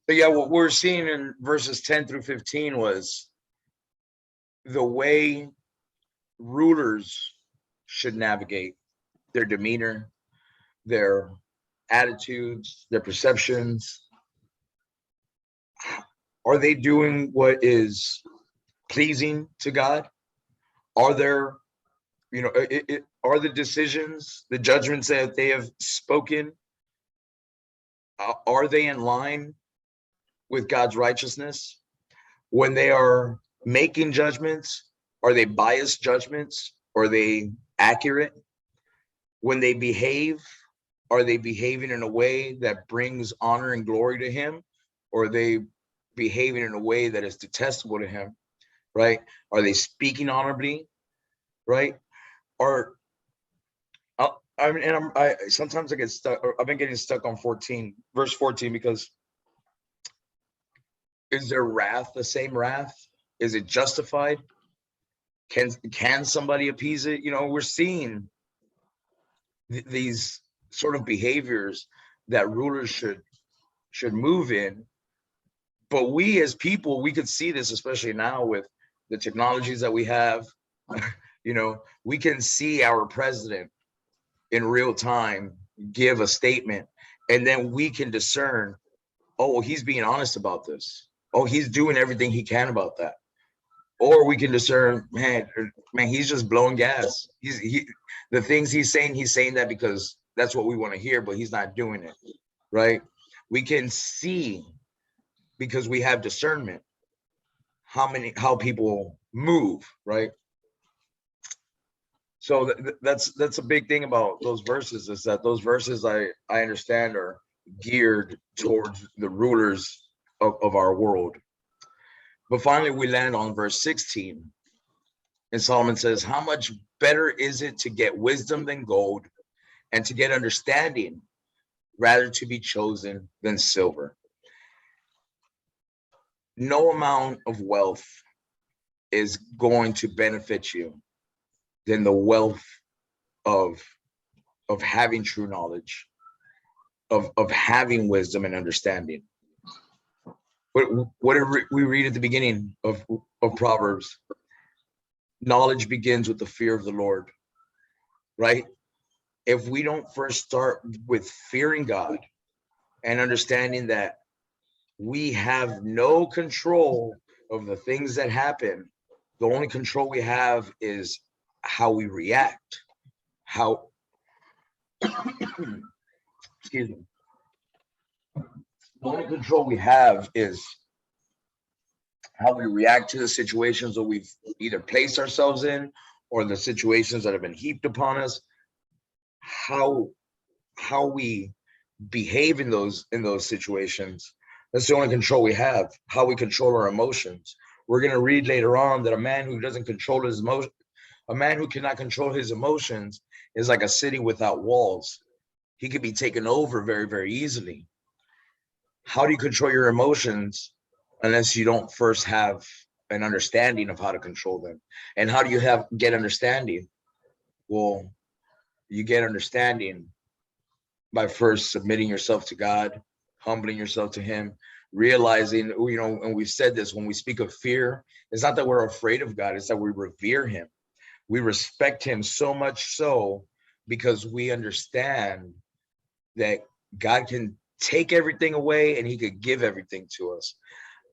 But yeah, what we're seeing in verses 10 through 15 was the way rulers should navigate their demeanor, their attitudes, their perceptions. Are they doing what is pleasing to God? Are there, are the decisions, the judgments that they have spoken, are they in line with God's righteousness? When they are making judgments, are they biased judgments? Are they accurate? When they behave, are they behaving in a way that brings honor and glory to him? Or are they behaving in a way that is detestable to him, right? Are they speaking honorably, right? Or I mean, and I sometimes I get stuck, or I've been getting stuck on verse 14, because is their wrath the same wrath? Is it justified? Can somebody appease it? We're seeing these sort of behaviors that rulers should move in. But we as people, we could see this, especially now with the technologies that we have. We can see our president in real time give a statement, and then we can discern, oh, well, he's being honest about this. Oh, he's doing everything he can about that. Or we can discern, man, he's just blowing gas. The things he's saying that because that's what we want to hear, but he's not doing it, right? We can see, because we have discernment, how people move, right? So that's a big thing about those verses, is that those verses I understand are geared towards the rulers of our world. But finally, we land on verse 16. And Solomon says, how much better is it to get wisdom than gold, and to get understanding rather to be chosen than silver. No amount of wealth is going to benefit you than the wealth of having true knowledge, of having wisdom and understanding. What did we read at the beginning of Proverbs? Knowledge begins with the fear of the Lord, right? If we don't first start with fearing God and understanding that we have no control of the things that happen, the only control we have is how we react, excuse me. The only control we have is how we react to the situations that we've either placed ourselves in, or the situations that have been heaped upon us. How we behave in those situations. That's the only control we have. How we control our emotions. We're going to read later on that a man who doesn't control his emotion, a man who cannot control his emotions, is like a city without walls. He could be taken over very, very easily. How do you control your emotions unless you don't first have an understanding of how to control them? And how do you get understanding? Well, you get understanding by first submitting yourself to God, humbling yourself to him, realizing, and we've said this, when we speak of fear, it's not that we're afraid of God, it's that we revere him. We respect him so much so because we understand that God can take everything away and he could give everything to us.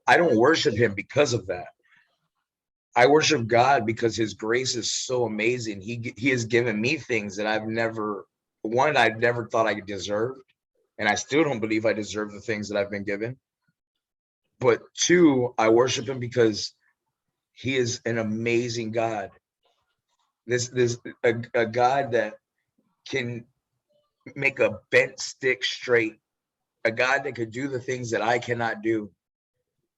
I don't worship him because of that. I worship God because his grace is so amazing. He has given me things that I've never thought I deserved. And I still don't believe I deserve the things that I've been given. But two, I worship him because he is an amazing God. A God that can make a bent stick straight. A God that could do the things that I cannot do.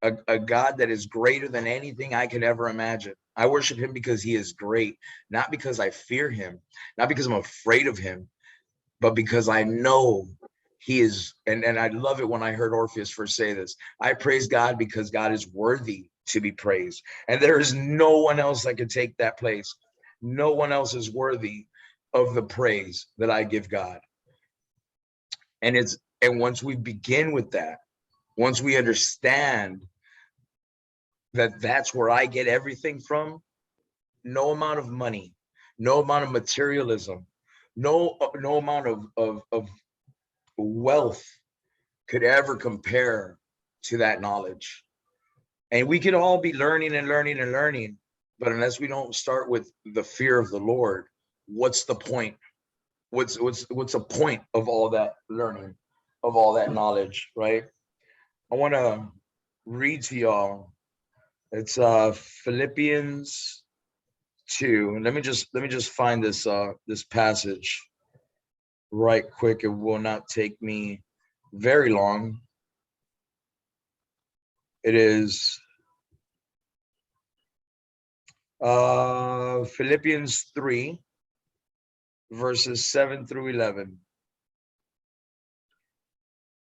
A God that is greater than anything I could ever imagine. I worship him because he is great, not because I fear him, not because I'm afraid of him, but because I know he is. And I love it when I heard Orpheus first say this. I praise God because God is worthy to be praised. And there is no one else that can take that place. No one else is worthy of the praise that I give God. And once we begin with that, once we understand that that's where I get everything from, no amount of money, no amount of materialism, no amount of wealth could ever compare to that knowledge. And we could all be learning and learning and learning, but unless we don't start with the fear of the Lord, what's the point? What's the point of all that learning, of all that knowledge, right? I want to read to y'all. It's Philippians 2. Let me just find this this passage right quick. It will not take me very long. It is Philippians 3, verses 7 through 11.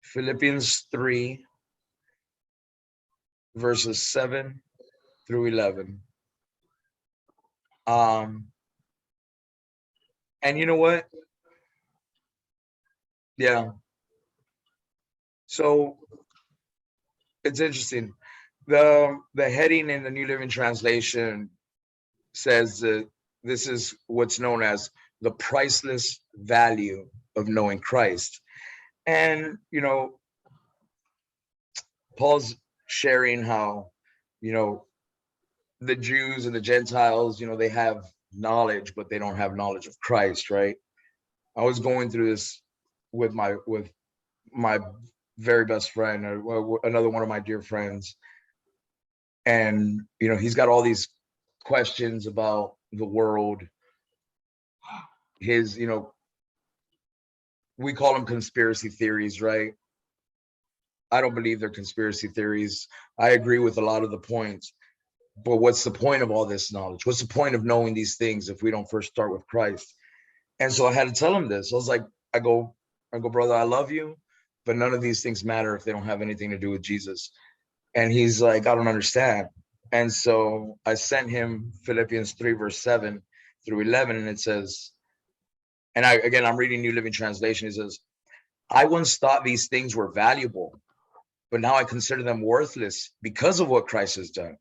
Philippians 3, verses 7 through 11. And you know what? Yeah. So it's interesting. The heading in the New Living Translation says that this is what's known as the priceless value of knowing Christ. And, you know, Paul's sharing how, you know, the Jews and the Gentiles, you know, they have knowledge, but they don't have knowledge of Christ, right? I was going through this with my very best friend, another one of my dear friends. And, you know, he's got all these questions about the world. His, you know, we call them conspiracy theories, right? I don't believe they're conspiracy theories. I agree with a lot of the points. But what's the point of all this knowledge? What's the point of knowing these things if we don't first start with Christ? And so I had to tell him this. I was like, I go, brother, I love you, but none of these things matter if they don't have anything to do with Jesus. And he's like, I don't understand. And so I sent him Philippians 3, verse 7 through 11. And it says, and I'm reading New Living Translation. It says, I once thought these things were valuable, but now I consider them worthless because of what Christ has done.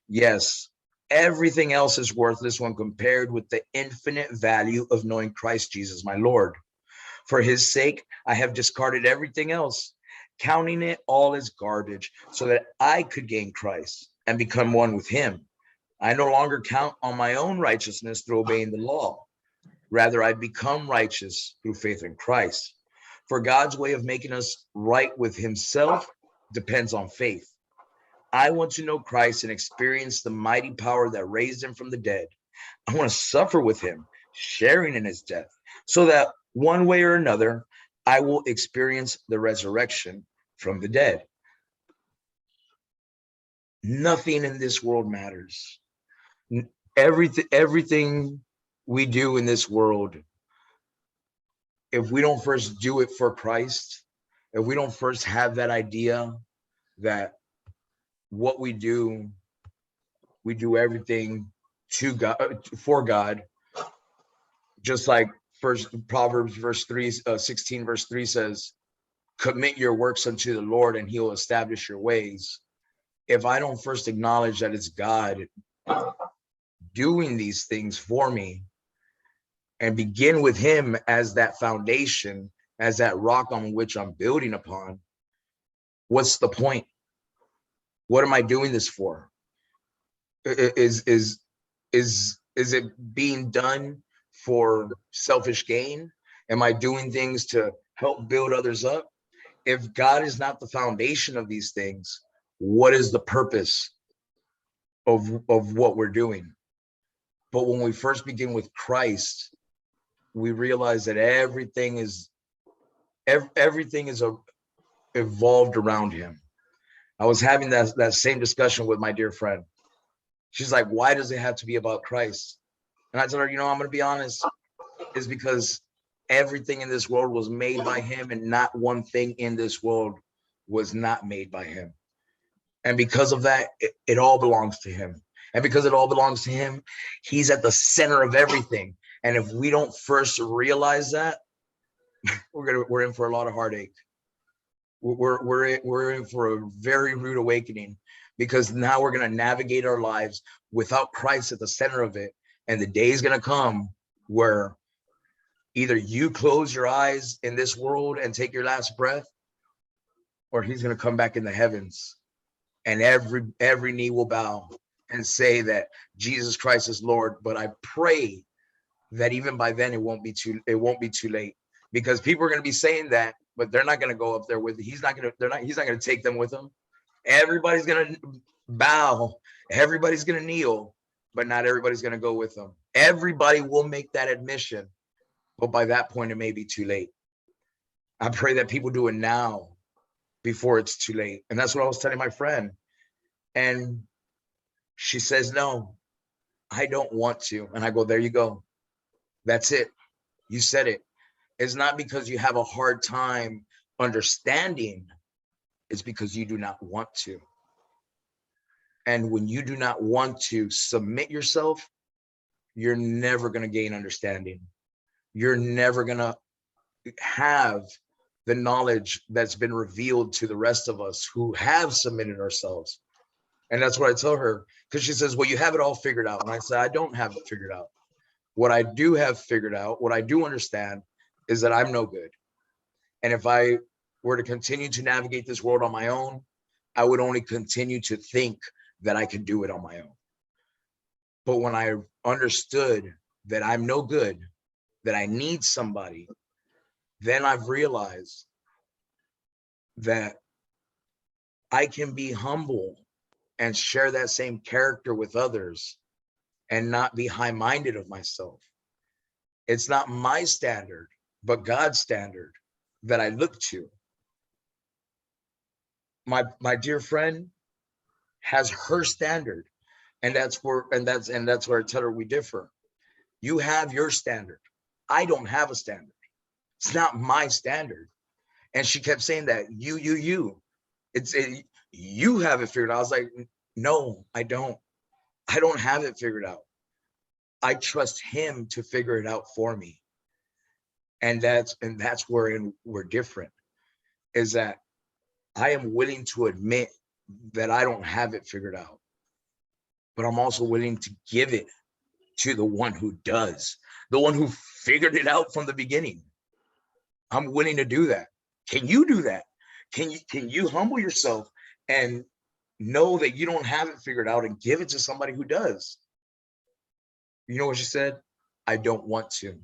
Yes, everything else is worthless when compared with the infinite value of knowing Christ Jesus, my Lord. For his sake, I have discarded everything else, counting it all as garbage, so that I could gain Christ and become one with him. I no longer count on my own righteousness through obeying the law. Rather, I become righteous through faith in Christ. For God's way of making us right with himself depends on faith. I want to know Christ and experience the mighty power that raised him from the dead. I want to suffer with him, sharing in his death, so that one way or another, I will experience the resurrection from the dead. Nothing in this world matters. Everything we do in this world, if we don't first do it for Christ, if we don't first have that idea that what we do everything to God, for God, just like Proverbs 16 verse 3 says, commit your works unto the Lord and he will establish your ways. If I don't first acknowledge that it's God doing these things for me and begin with him as that foundation, as that rock on which I'm building upon, what's the point? What am I doing this for? Is it being done for selfish gain? Am I doing things to help build others up? If God is not the foundation of these things, what is the purpose of what we're doing? But when we first begin with Christ, we realize that everything is evolved around him. I was having that same discussion with my dear friend. She's like, why does it have to be about Christ? And I told her, you know, I'm going to be honest, is because everything in this world was made by him, and not one thing in this world was not made by him. And because of that, it all belongs to him. And because it all belongs to him, he's at the center of everything. And if we don't first realize that, we're in for a lot of heartache. We're in for a very rude awakening, because now we're going to navigate our lives without Christ at the center of it. And the day is going to come where either you close your eyes in this world and take your last breath, or he's going to come back in the heavens, and every knee will bow and say that Jesus Christ is Lord. But I pray that even by then it won't be too late, because people are going to be saying that, but they're not going to go up there with, he's not going to take them with him. Everybody's going to bow, everybody's going to kneel, but not everybody's going to go with them. Everybody will make that admission, but by that point it may be too late. I pray that people do it now before it's too late. And that's what I was telling my friend. And she says, no, I don't want to. And I go, there you go. That's it. You said it. It's not because you have a hard time understanding. It's because you do not want to. And when you do not want to submit yourself, you're never going to gain understanding. You're never going to have the knowledge that's been revealed to the rest of us who have submitted ourselves. And that's what I tell her, because she says, well, you have it all figured out. And I said, I don't have it figured out. What I do have figured out, what I do understand, is that I'm no good. And if I were to continue to navigate this world on my own, I would only continue to think that I could do it on my own. But when I understood that I'm no good, that I need somebody, then I've realized that I can be humble and share that same character with others and not be high-minded of myself. It's not my standard, but God's standard that I look to. My dear friend has her standard, and that's where I tell her we differ. You have your standard. I don't have a standard. It's not my standard. And she kept saying that you. You have it figured out. I was like, no, I don't. I don't have it figured out. I trust him to figure it out for me. And that's where we're different, is that I am willing to admit that I don't have it figured out, but I'm also willing to give it to the one who does, the one who figured it out from the beginning. I'm willing to do that. Can you do that? Can you humble yourself and know that you don't have it figured out and give it to somebody who does? You know what she said? I don't want to.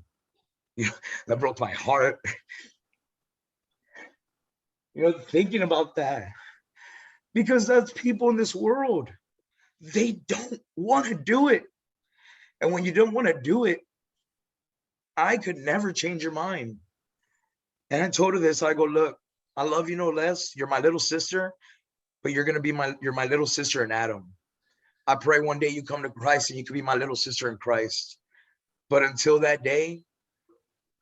You know, that broke my heart. You know, thinking about that, because that's people in this world. They don't want to do it. And when you don't want to do it, I could never change your mind. And I told her this, I go, look, I love you no less. You're my little sister, but you're my little sister in Adam. I pray one day you come to Christ and you can be my little sister in Christ. But until that day,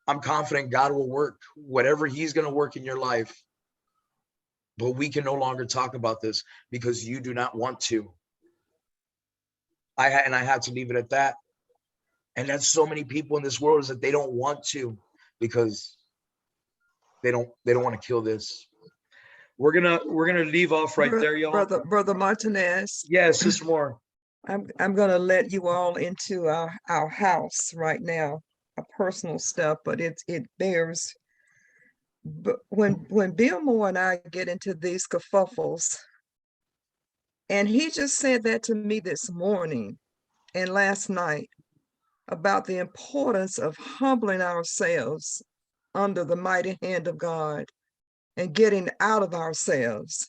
I'm confident God will work whatever he's going to work in your life. But we can no longer talk about this because you do not want to. I had to leave it at that. And that's so many people in this world, is that they don't want to, because they don't want to kill this. We're gonna leave off right there, y'all. Brother Martinez. Yes, Sister Moore. I'm gonna let you all into our house right now, a personal stuff, but it bears. But when Bill Moore and I get into these kerfuffles, and he just said that to me this morning and last night about the importance of humbling ourselves under the mighty hand of God and getting out of ourselves,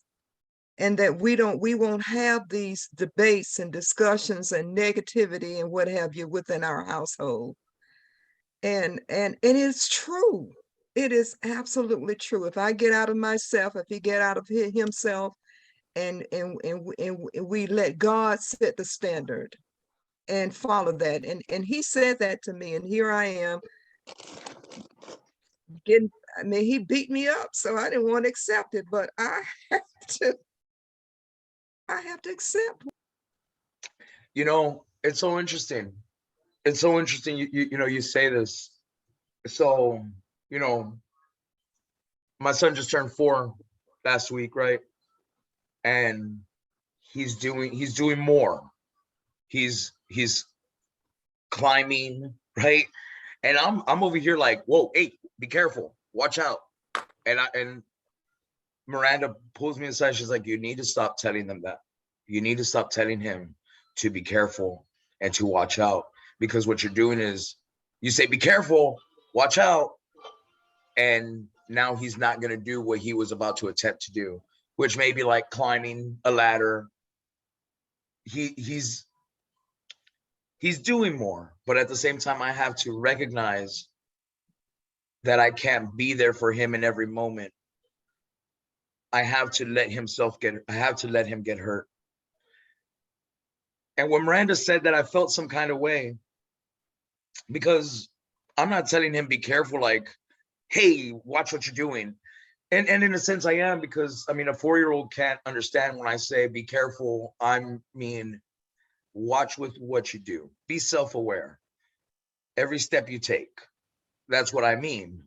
and that we won't have these debates and discussions and negativity and what have you within our household. And it is true. It is absolutely true. If I get out of myself, if he get out of himself, and we let God set the standard and follow that. And he said that to me, and here I am getting, I mean, he beat me up, so I didn't want to accept it, but I have to accept. You know, it's so interesting. It's so interesting. You know, you say this. So, you know, my son just turned 4 last week, right? And he's doing more. He's climbing, right? And I'm over here like, whoa, hey, be careful, watch out. And Miranda pulls me aside. She's like, you need to stop telling them that. You need to stop telling him to be careful and to watch out, because what you're doing is you say, be careful, watch out. And now he's not going to do what he was about to attempt to do, which may be like climbing a ladder. He's doing more, but at the same time, I have to recognize that I can't be there for him in every moment. I have to let him get hurt. And when Miranda said that, I felt some kind of way, because I'm not telling him be careful, like, hey, watch what you're doing. And in a sense I am, because I mean, a 4-year-old can't understand when I say be careful. I mean, watch with what you do. Be self-aware. Every step you take. That's what I mean.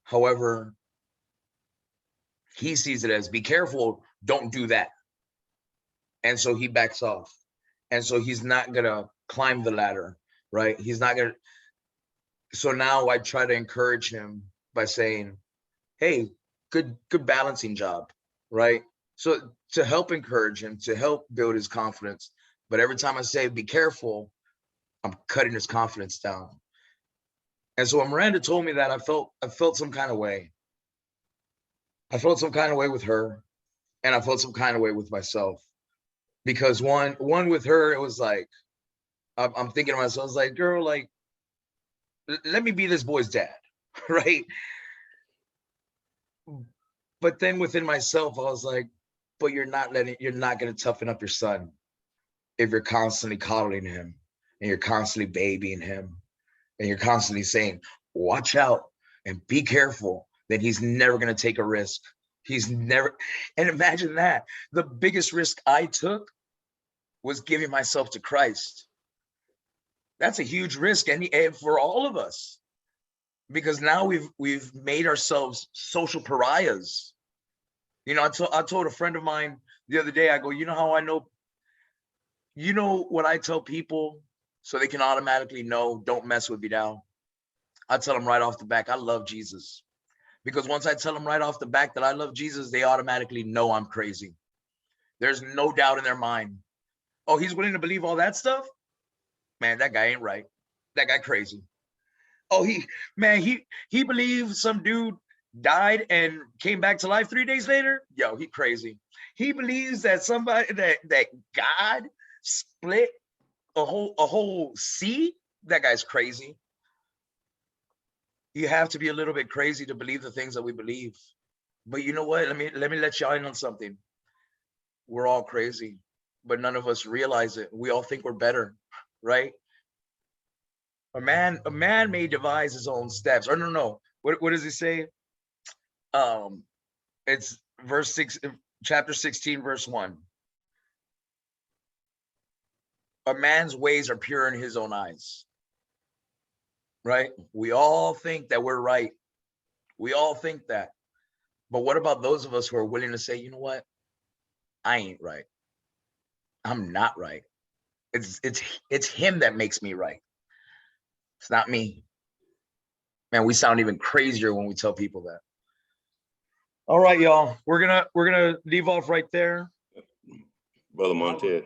However, he sees it as be careful, don't do that. And so he backs off. And so he's not gonna climb the ladder, right? He's not gonna. So now I try to encourage him by saying, hey, good balancing job, right? So to help encourage him, to help build his confidence. But every time I say be careful, I'm cutting his confidence down. And so when Miranda told me that, I felt some kind of way. I felt some kind of way with her, and I felt some kind of way with myself. Because one with her, it was like, I'm thinking to myself, I was like, girl, like, let me be this boy's dad, right? But then within myself, I was like, but you're not going to toughen up your son if you're constantly coddling him and you're constantly babying him and you're constantly saying, watch out and be careful. Then he's never going to take a risk. He's never. And imagine that. The biggest risk I took was giving myself to Christ. That's a huge risk, and for all of us, because now we've made ourselves social pariahs. You know, I told a friend of mine the other day, I go, you know how I know, you know what I tell people so they can automatically know, don't mess with me now. I tell them right off the back, I love Jesus. Because once I tell them right off the back that I love Jesus, they automatically know I'm crazy. There's no doubt in their mind. Oh, he's willing to believe all that stuff? Man, that guy ain't right. That guy crazy. Oh, he believes some dude died and came back to life 3 days later. Yo, he crazy. He believes that that God split a whole sea. That guy's crazy. You have to be a little bit crazy to believe the things that we believe. But you know what? Let me let you in on something. We're all crazy, but none of us realize it. We all think we're better, right? A man may devise his own steps. Or no. What does he say? It's verse 6, chapter 16, verse 1. A man's ways are pure in his own eyes. Right? We all think that we're right. We all think that. But what about those of us who are willing to say, you know what? I ain't right. I'm not right. It's him that makes me right. It's not me. Man, we sound even crazier when we tell people that. All right, y'all. We're gonna leave off right there. Brother Montez.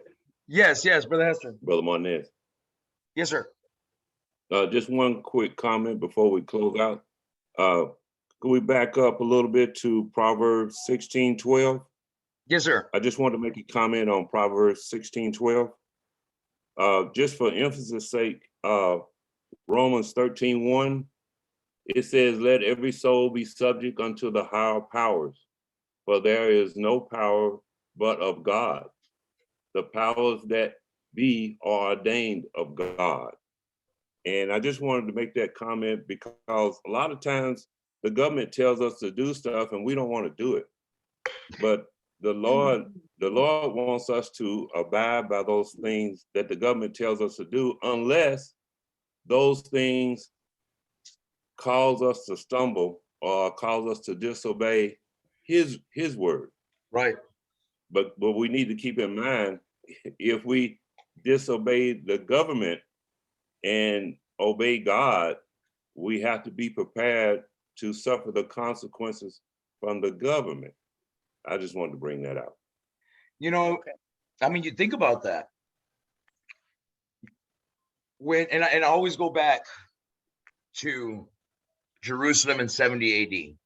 Yes, Brother Hester. Brother Monez. Yes, sir. Just one quick comment before we close out. Could we back up a little bit to Proverbs 16:12? Yes, sir. I just want to make a comment on Proverbs 16:12. Just for emphasis sake, Romans 13:1, it says, let every soul be subject unto the higher powers, for there is no power but of God. The powers that be are ordained of God. And I just wanted to make that comment because a lot of times the government tells us to do stuff and we don't want to do it. But the Lord wants us to abide by those things that the government tells us to do, unless those things cause us to stumble or cause us to disobey his word. Right. But we need to keep in mind, if we disobey the government and obey God, we have to be prepared to suffer the consequences from the government. I just wanted to bring that out. You know, I mean, you think about that. And I always go back to Jerusalem in 70 AD,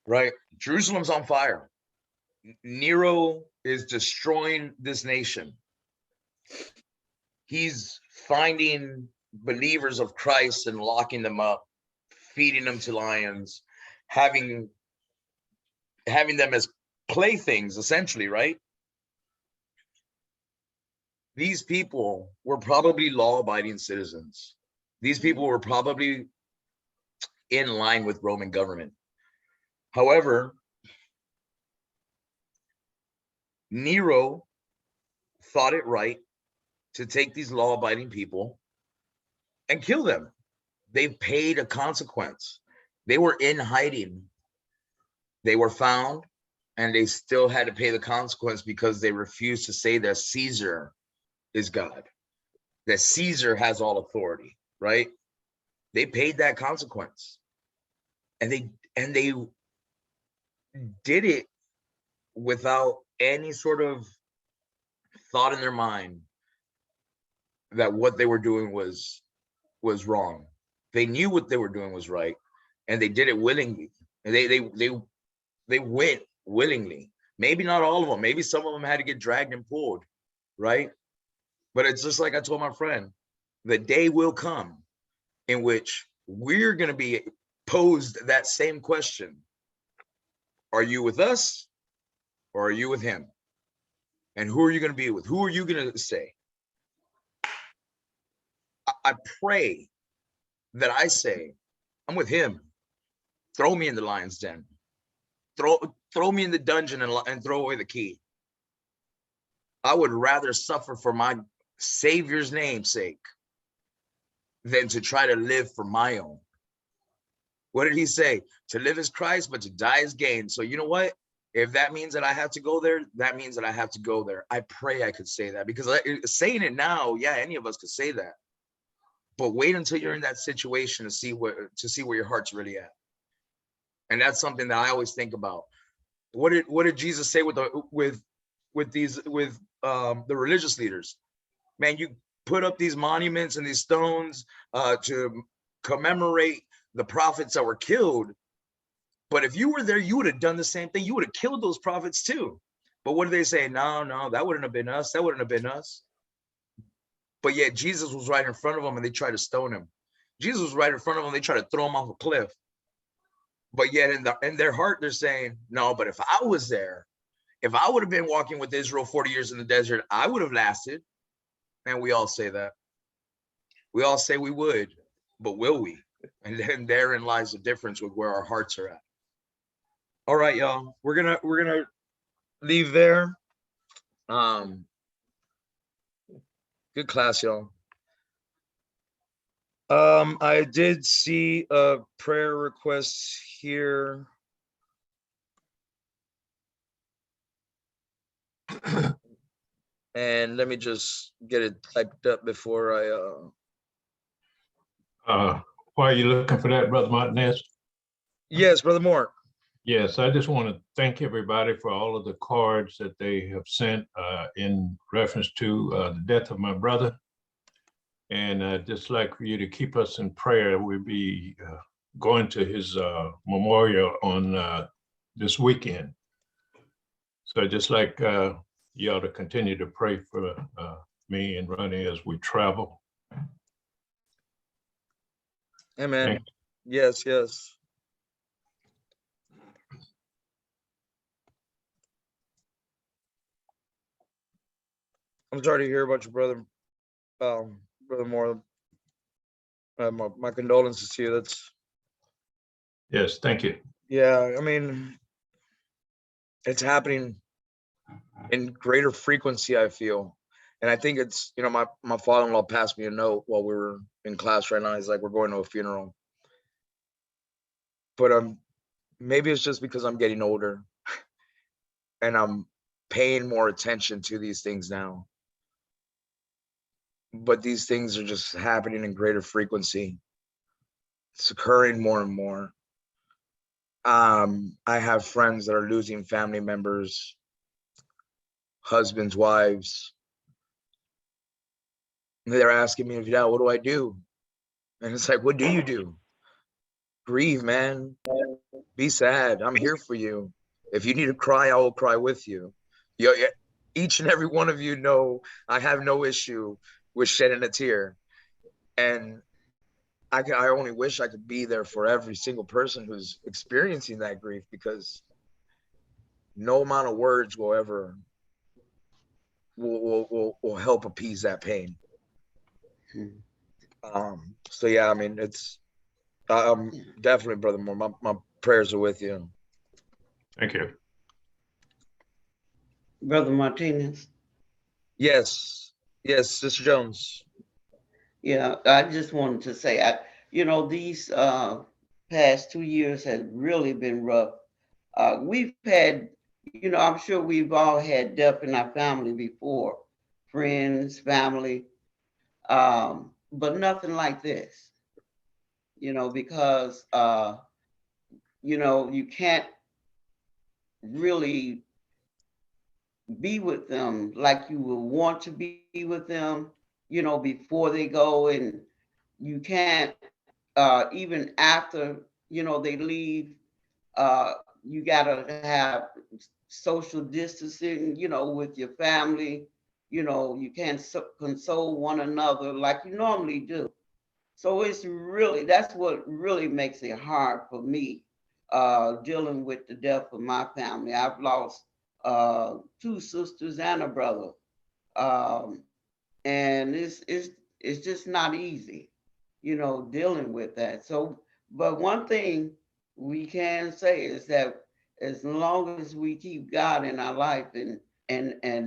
right? Jerusalem's on fire. Nero is destroying this nation. He's finding believers of Christ and locking them up, feeding them to lions, having them as playthings, essentially, right? These people were probably law-abiding citizens. These people were probably in line with Roman government. However, Nero thought it right to take these law-abiding people and kill them. They paid a consequence. They were in hiding. They were found, and they still had to pay the consequence because they refused to say that Caesar is God, that Caesar has all authority, right? They paid that consequence. And they did it without any sort of thought in their mind that what they were doing was wrong. They knew what they were doing was right, and they did it willingly. And they went willingly. Maybe not all of them. Maybe some of them had to get dragged and pulled, right? But it's just like I told my friend, the day will come in which we're going to be posed that same question. Are you with us or are you with him? And who are you going to be with? Who are you going to say? I pray that I say, I'm with him. Throw me in the lion's den. Throw me in the dungeon and throw away the key. I would rather suffer for my Savior's name's sake than to try to live for my own. What did he say? To live is Christ, but to die is gain. So you know what? If that means that I have to go there, that means that I have to go there. I pray I could say that, because saying it now, yeah, any of us could say that. But wait until you're in that situation to see where your heart's really at. And that's something that I always think about. What did Jesus say with the religious leaders? Man, you put up these monuments and these stones to commemorate the prophets that were killed. But if you were there, you would have done the same thing. You would have killed those prophets too. But what do they say? No, that wouldn't have been us. That wouldn't have been us. But yet Jesus was right in front of them and they tried to stone him. Jesus was right in front of them. They tried to throw him off a cliff. But yet in their heart, they're saying, no, but if I was there, if I would have been walking with Israel 40 years in the desert, I would have lasted. And we all say that. We all say we would, but will we? And then therein lies the difference with where our hearts are at. All right, y'all. We're gonna leave there. Good class, y'all. I did see a prayer request here. And let me just get it typed up before Why are you looking for that, Brother Martinez? Yes, Brother Moore. Yes, I just want to thank everybody for all of the cards that they have sent in reference to the death of my brother. And I'd just like for you to keep us in prayer. We'll be going to his memorial on this weekend. So I'd just like y'all to continue to pray for me and Ronnie as we travel. Amen. Yes. I'm sorry to hear about your brother, Brother Moore. My condolences to you. Yes, thank you. Yeah, I mean, it's happening in greater frequency, I feel. And I think it's, my father-in-law passed me a note while we were in class right now. He's like, we're going to a funeral. but maybe it's just because I'm getting older and I'm paying more attention to these things now. But these things are just happening in greater frequency. It's occurring more and more. I have friends that are losing family members, husbands, wives. They're asking me, yeah, what do I do? And it's like, what do you do? Grieve, man. Be sad. I'm here for you. If you need to cry, I will cry with you. Each and every one of you know I have no issue with shedding a tear. And I only wish I could be there for every single person who's experiencing that grief, because no amount of words will ever will help appease that pain. So yeah, I mean, it's definitely, Brother Moore, my prayers are with you. Thank you. Brother Martinez. Yes, Sister Jones. Yeah, I just wanted to say, these past 2 years has really been rough. We've had, I'm sure we've all had death in our family before, friends, family, but nothing like this, because, you can't really be with them like you would want to be with them, before they go, and you can't even after they leave. You gotta have social distancing, with your family. You can't console one another like you normally do. So that's what really makes it hard for me, dealing with the death of my family. I've lost 2 sisters and a brother. Um, and it's just not easy, dealing with that. So, but one thing we can say is that as long as we keep God in our life and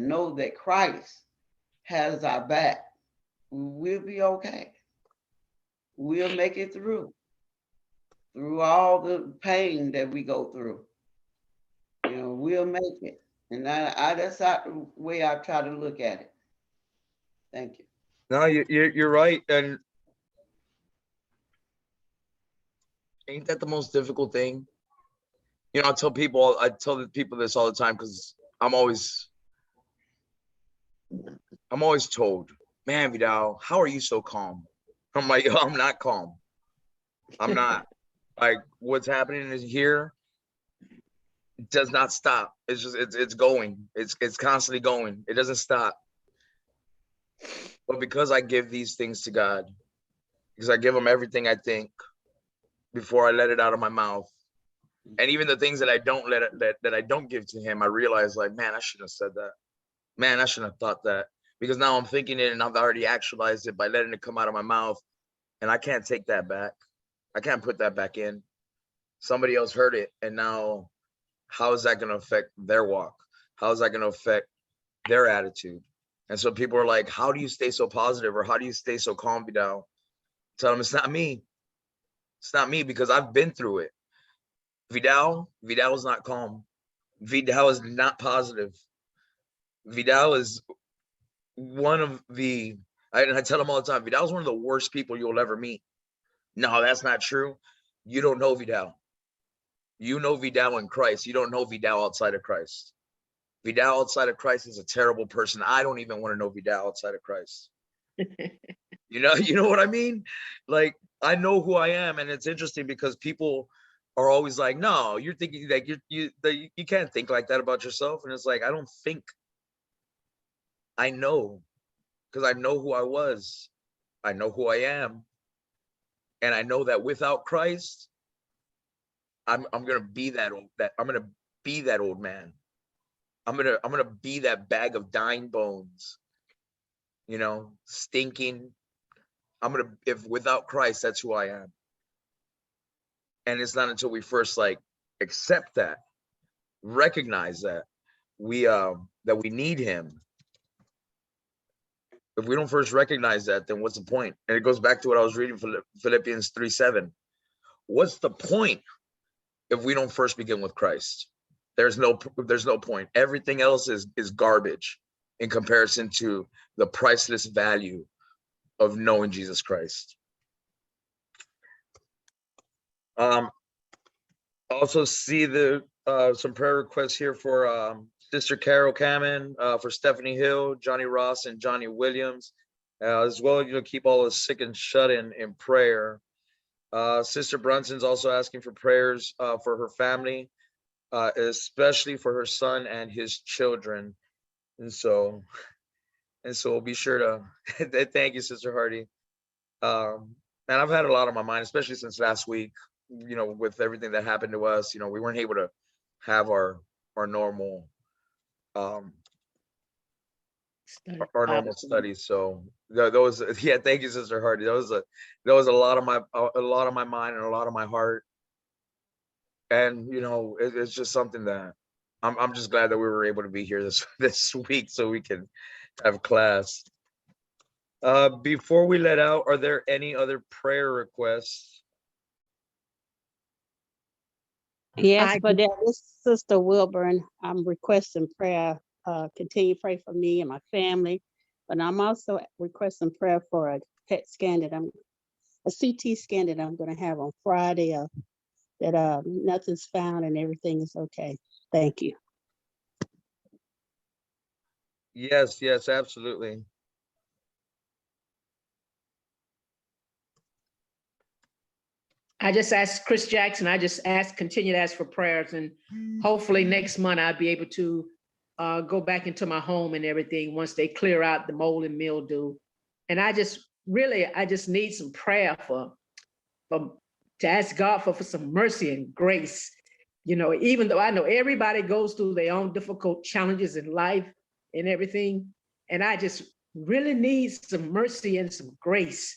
know that Christ has our back, we'll be okay. We'll make it through all the pain that we go through. We'll make it. And that's the way I try to look at it. Thank you. No, you're right. And ain't that the most difficult thing? I tell the people this all the time, because I'm always told, man, Vidal, how are you so calm? I'm like, I'm not calm. I'm not. Like, what's happening is here does not stop. It's just it's going. It's constantly going. It doesn't stop. But because I give these things to God, because I give him everything I think before I let it out of my mouth, and even the things that I don't that I don't give to him, I realize, like, man, I shouldn't have said that. Man, I shouldn't have thought that, because now I'm thinking it and I've already actualized it by letting it come out of my mouth, and I can't take that back. I can't put that back in. Somebody else heard it, and now how is that going to affect their walk? How is that going to affect their attitude? And so people are like, how do you stay so positive, or how do you stay so calm, Vidal? Tell them it's not me. It's not me, because I've been through it. Vidal is not calm. Vidal is not positive. Vidal is one of the, I tell him all the time, Vidal is one of the worst people you'll ever meet. No, that's not true. You don't know Vidal. You know Vidal in Christ. You don't know Vidal outside of Christ. Vidal outside of Christ is a terrible person. I don't even want to know Vidal outside of Christ. You know what I mean? Like, I know who I am, and it's interesting because people are always like, no, you're thinking like you can't think like that about yourself. And it's like, I don't think. I know, because I know who I was. I know who I am. And I know that without Christ, I'm gonna be I'm gonna be that old man. I'm gonna be that bag of dying bones, stinking. If without Christ, that's who I am. And it's not until we first accept that, recognize that we need him. If we don't first recognize that, then what's the point? And it goes back to what I was reading, Philippians 3:7. What's the point if we don't first begin with Christ. There's no point. Everything else is garbage in comparison to the priceless value of knowing Jesus Christ. Also see the some prayer requests here for Sister Carol Cameron, for Stephanie Hill, Johnny Ross, and Johnny Williams, as well. Keep all the sick and shut in prayer. Sister Brunson's also asking for prayers for her family, especially for her son and his children. And so we'll be sure to thank you, Sister Hardy. And I've had a lot on my mind, especially since last week, with everything that happened to us. We weren't able to have our normal studies. So those, yeah, thank you, Sister Hardy. That was a lot of my mind and a lot of my heart. And it's just something that I'm just glad that we were able to be here this week so we can have class. Before we let out, are there any other prayer requests? Yes, but that is Sister Wilburn. I'm requesting prayer. Continue to pray for me and my family. But I'm also requesting prayer for a PET scan a CT scan that I'm going to have on Friday. That nothing's found and everything is okay. Thank you. Yes, absolutely. I just asked Chris Jackson, continue to ask for prayers, and hopefully next month I'll be able to go back into my home and everything once they clear out the mold and mildew. And I just need some prayer to ask God for some mercy and grace. Even though I know everybody goes through their own difficult challenges in life and everything, and I just really need some mercy and some grace,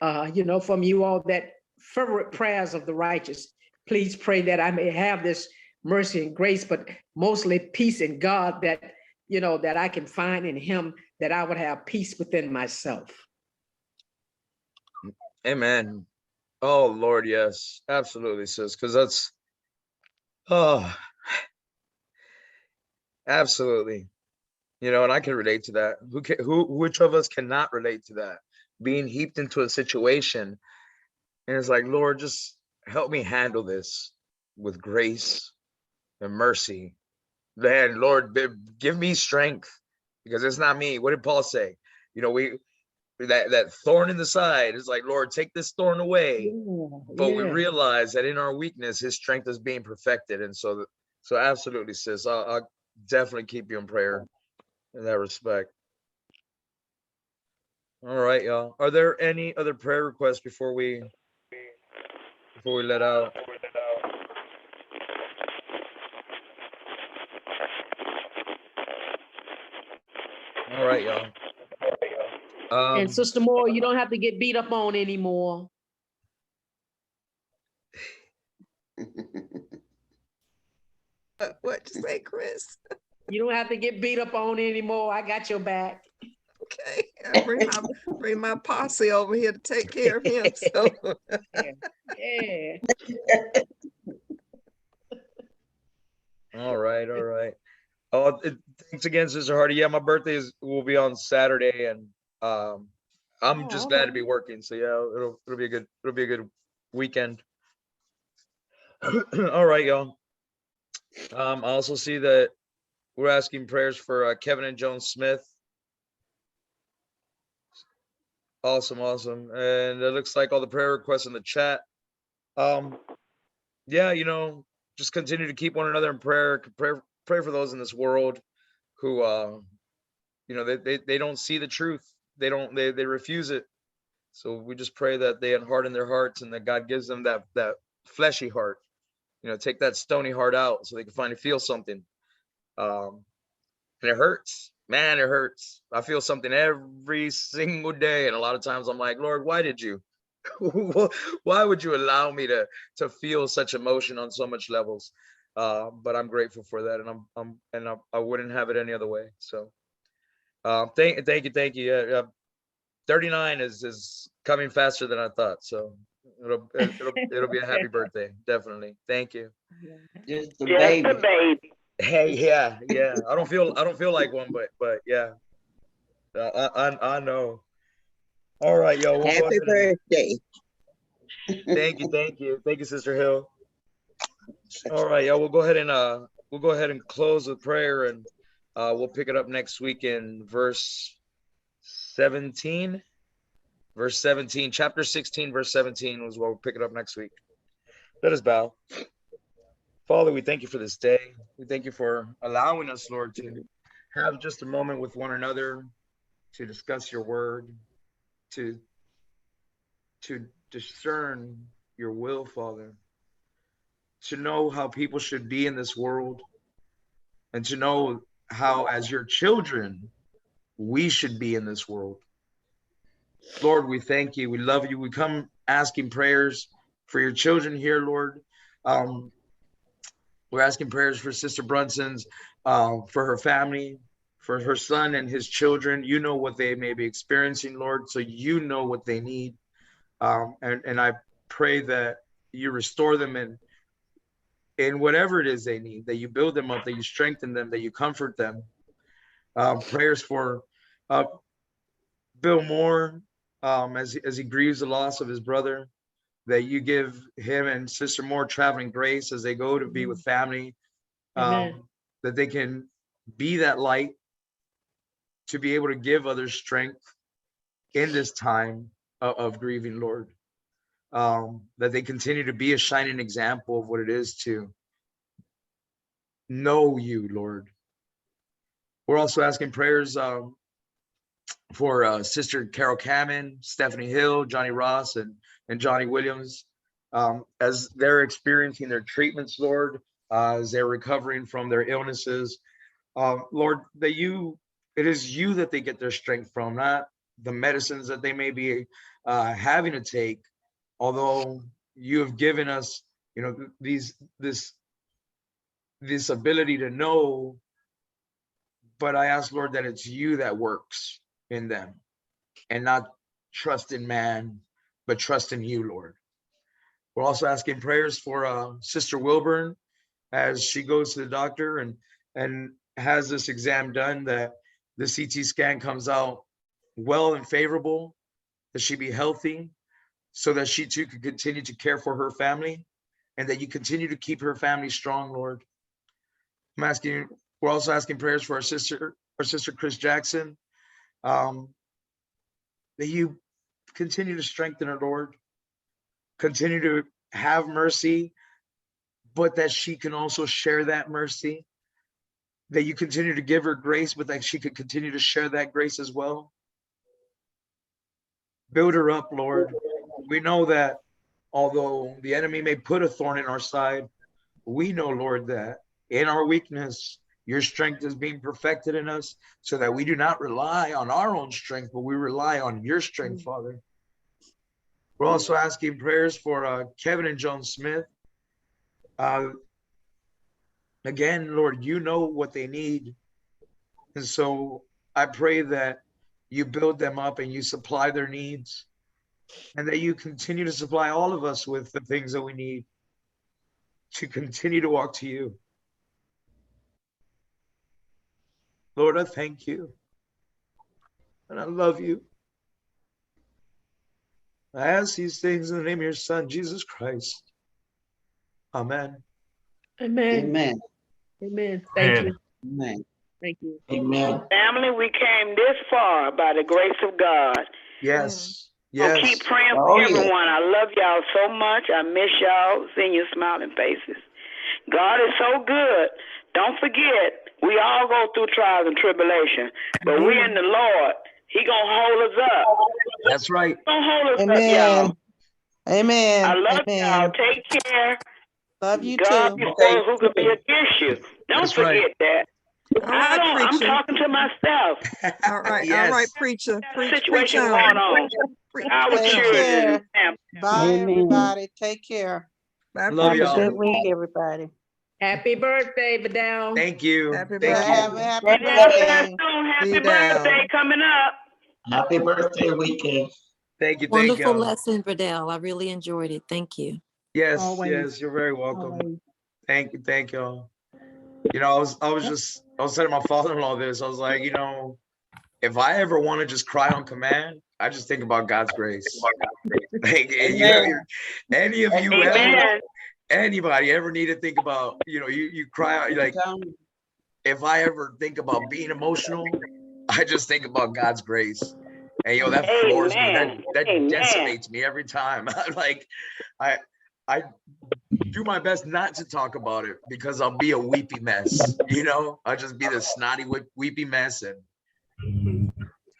from you all, that fervent prayers of the righteous. Please pray that I may have this mercy and grace, but mostly peace in God, that that I can find in Him, that I would have peace within myself. Amen. Oh Lord, yes, absolutely, sis, because that's absolutely. And I can relate to that. Which of us cannot relate to that? Being heaped into a situation, and it's like, Lord, just help me handle this with grace and mercy. Then, Lord, give me strength, because it's not me. What did Paul say? That thorn in the side is like, Lord, take this thorn away. But we realize that in our weakness, His strength is being perfected. And so absolutely, sis, I'll definitely keep you in prayer in that respect. All right, y'all. Are there any other prayer requests before we let out? All right, y'all. And Sister Moore, you don't have to get beat up on anymore. What'd you say, Chris? You don't have to get beat up on anymore. I got your back. Okay, I'll bring my posse over here to take care of him. So. Yeah. All right. Oh, thanks again, Sister Hardy. Yeah, my birthday will be on Saturday, and I'm just glad to be working. So yeah, it'll be a good weekend. All right, y'all. I also see that we're asking prayers for Kevin and Joan Smith. Awesome. And it looks like all the prayer requests in the chat. Yeah, just continue to keep one another in prayer. Pray for those in this world who they don't see the truth. They refuse it. So we just pray that they harden their hearts, and that God gives them that fleshy heart. Take that stony heart out so they can finally feel something. And it hurts. Man, it hurts. I feel something every single day. And a lot of times I'm like, Lord, why did you? Why would you allow me to feel such emotion on so much levels? But I'm grateful for that, and I wouldn't have it any other way. So thank you. 39 is coming faster than I thought. So It'll be a happy birthday. Definitely. Thank you. Just the Just baby. a baby. Hey, yeah, yeah. I don't feel like one, but yeah. I know. All right, yo. We'll go Happy ahead and birthday. thank you, Sister Hill. All right, yo. We'll go ahead and close with prayer, and we'll pick it up next week in verse 17. Verse 17, chapter 16, verse 17 was what we'll pick it up next week. Let us bow. Father, we thank you for this day. We thank you for allowing us, Lord, to have just a moment with one another, to discuss your word, to discern your will, Father, to know how people should be in this world, and to know how, as your children, we should be in this world. Lord, we thank you. We love you. We come asking prayers for your children here, Lord. We're asking prayers for Sister Brunson's, for her family, for her son and his children. You know what they may be experiencing, Lord, so you know what they need. And I pray that you restore them in whatever it is they need, that you build them up, that you strengthen them, that you comfort them. Prayers for Bill Moore, as he grieves the loss of his brother, that you give him and Sister Moore traveling grace as they go to be with family, that they can be that light to be able to give others strength in this time of grieving, Lord. That they continue to be a shining example of what it is to know you, Lord. We're also asking prayers for Sister Carol Cameron, Stephanie Hill, Johnny Ross, and Johnny Williams, as they're experiencing their treatments, Lord, as they're recovering from their illnesses. Lord, that it is you that they get their strength from, not the medicines that they may be having to take, although you have given us, this ability to know. But I ask, Lord, that it's you that works in them, and not trust in man, but trust in you, Lord. We're also asking prayers for Sister Wilburn as she goes to the doctor and has this exam done, that the CT scan comes out well and favorable, that she be healthy, so that she too could continue to care for her family, and that you continue to keep her family strong, Lord. We're also asking prayers for our sister Chris Jackson, that you continue to strengthen her, Lord, continue to have mercy, but that she can also share that mercy, that you continue to give her grace, but that she could continue to share that grace as well. Build her up, Lord. We know that although the enemy may put a thorn in our side, we know, Lord, that in our weakness, your strength is being perfected in us, so that we do not rely on our own strength, but we rely on your strength, Father. We're also asking prayers for Kevin and Joan Smith. Again, Lord, you know what they need. And so I pray that you build them up and you supply their needs, and that you continue to supply all of us with the things that we need to continue to walk to you. Lord, I thank you, and I love you. I ask these things in the name of your Son, Jesus Christ. Amen. Amen. Amen. Amen. Thank Amen. you. Amen. Thank you. Amen. Family, we came this far by the grace of God. Yes. So Yes. keep praying Oh, for yeah. everyone. I love y'all so much. I miss y'all, seeing your smiling faces. God is so good. Don't forget, we all go through trials and tribulation, but we in the Lord. He gonna hold us up. That's right. He gonna hold us up, Amen. y'all. Amen. I love y'all. Amen. Take care. Love you God too. before who could be against you. Don't That's right. forget that. All right, I'm preacher. talking to myself. All right, Yes. preacher. Got a Preach situation on. going on. Our Take children care. and family. Bye, Amen. everybody. Take care. Bye, Love Have a y'all. good week, everybody. Happy birthday, Vidal. Thank you. Happy Thank birthday. you. Have a happy See y'all birthday. soon. Happy Be down. birthday coming up. Happy birthday weekend. Thank you. Thank Wonderful you. lesson, Verdell. I really enjoyed it. Thank you. Yes, Always. yes, you're very welcome. Always. Thank you. Thank you. You know, I was telling my father-in-law this. I was like, you know, if I ever want to just cry on command, I just think about God's grace. Like, any of you ever, Amen. anybody ever need to think about, you know, you cry out, you're like, if I ever think about being emotional, I just think about God's grace. And yo, that floors me. That Amen. decimates me every time. Like, I do my best not to talk about it because I'll be a weepy mess. You know, I'll just be this snotty weepy mess, and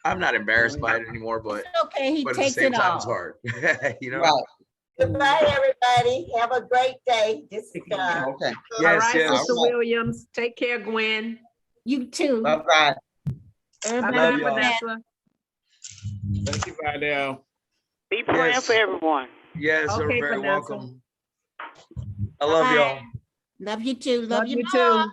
I'm not embarrassed by it anymore. But It's okay, he but at the takes same it time, it's all. hard. You know. Right. Goodbye, everybody. Have a great day. This is God. Okay. All Yes, right, yes. Sister Williams. Take care, Gwen. You too. Bye-bye. Everybody love Bye-bye, y'all. Vanessa. Thank you, Vidal. Be praying Yes. for everyone. Yes, you're Okay, very Vanessa. welcome. I love Bye. y'all. Love you too. Love Love you you more. too.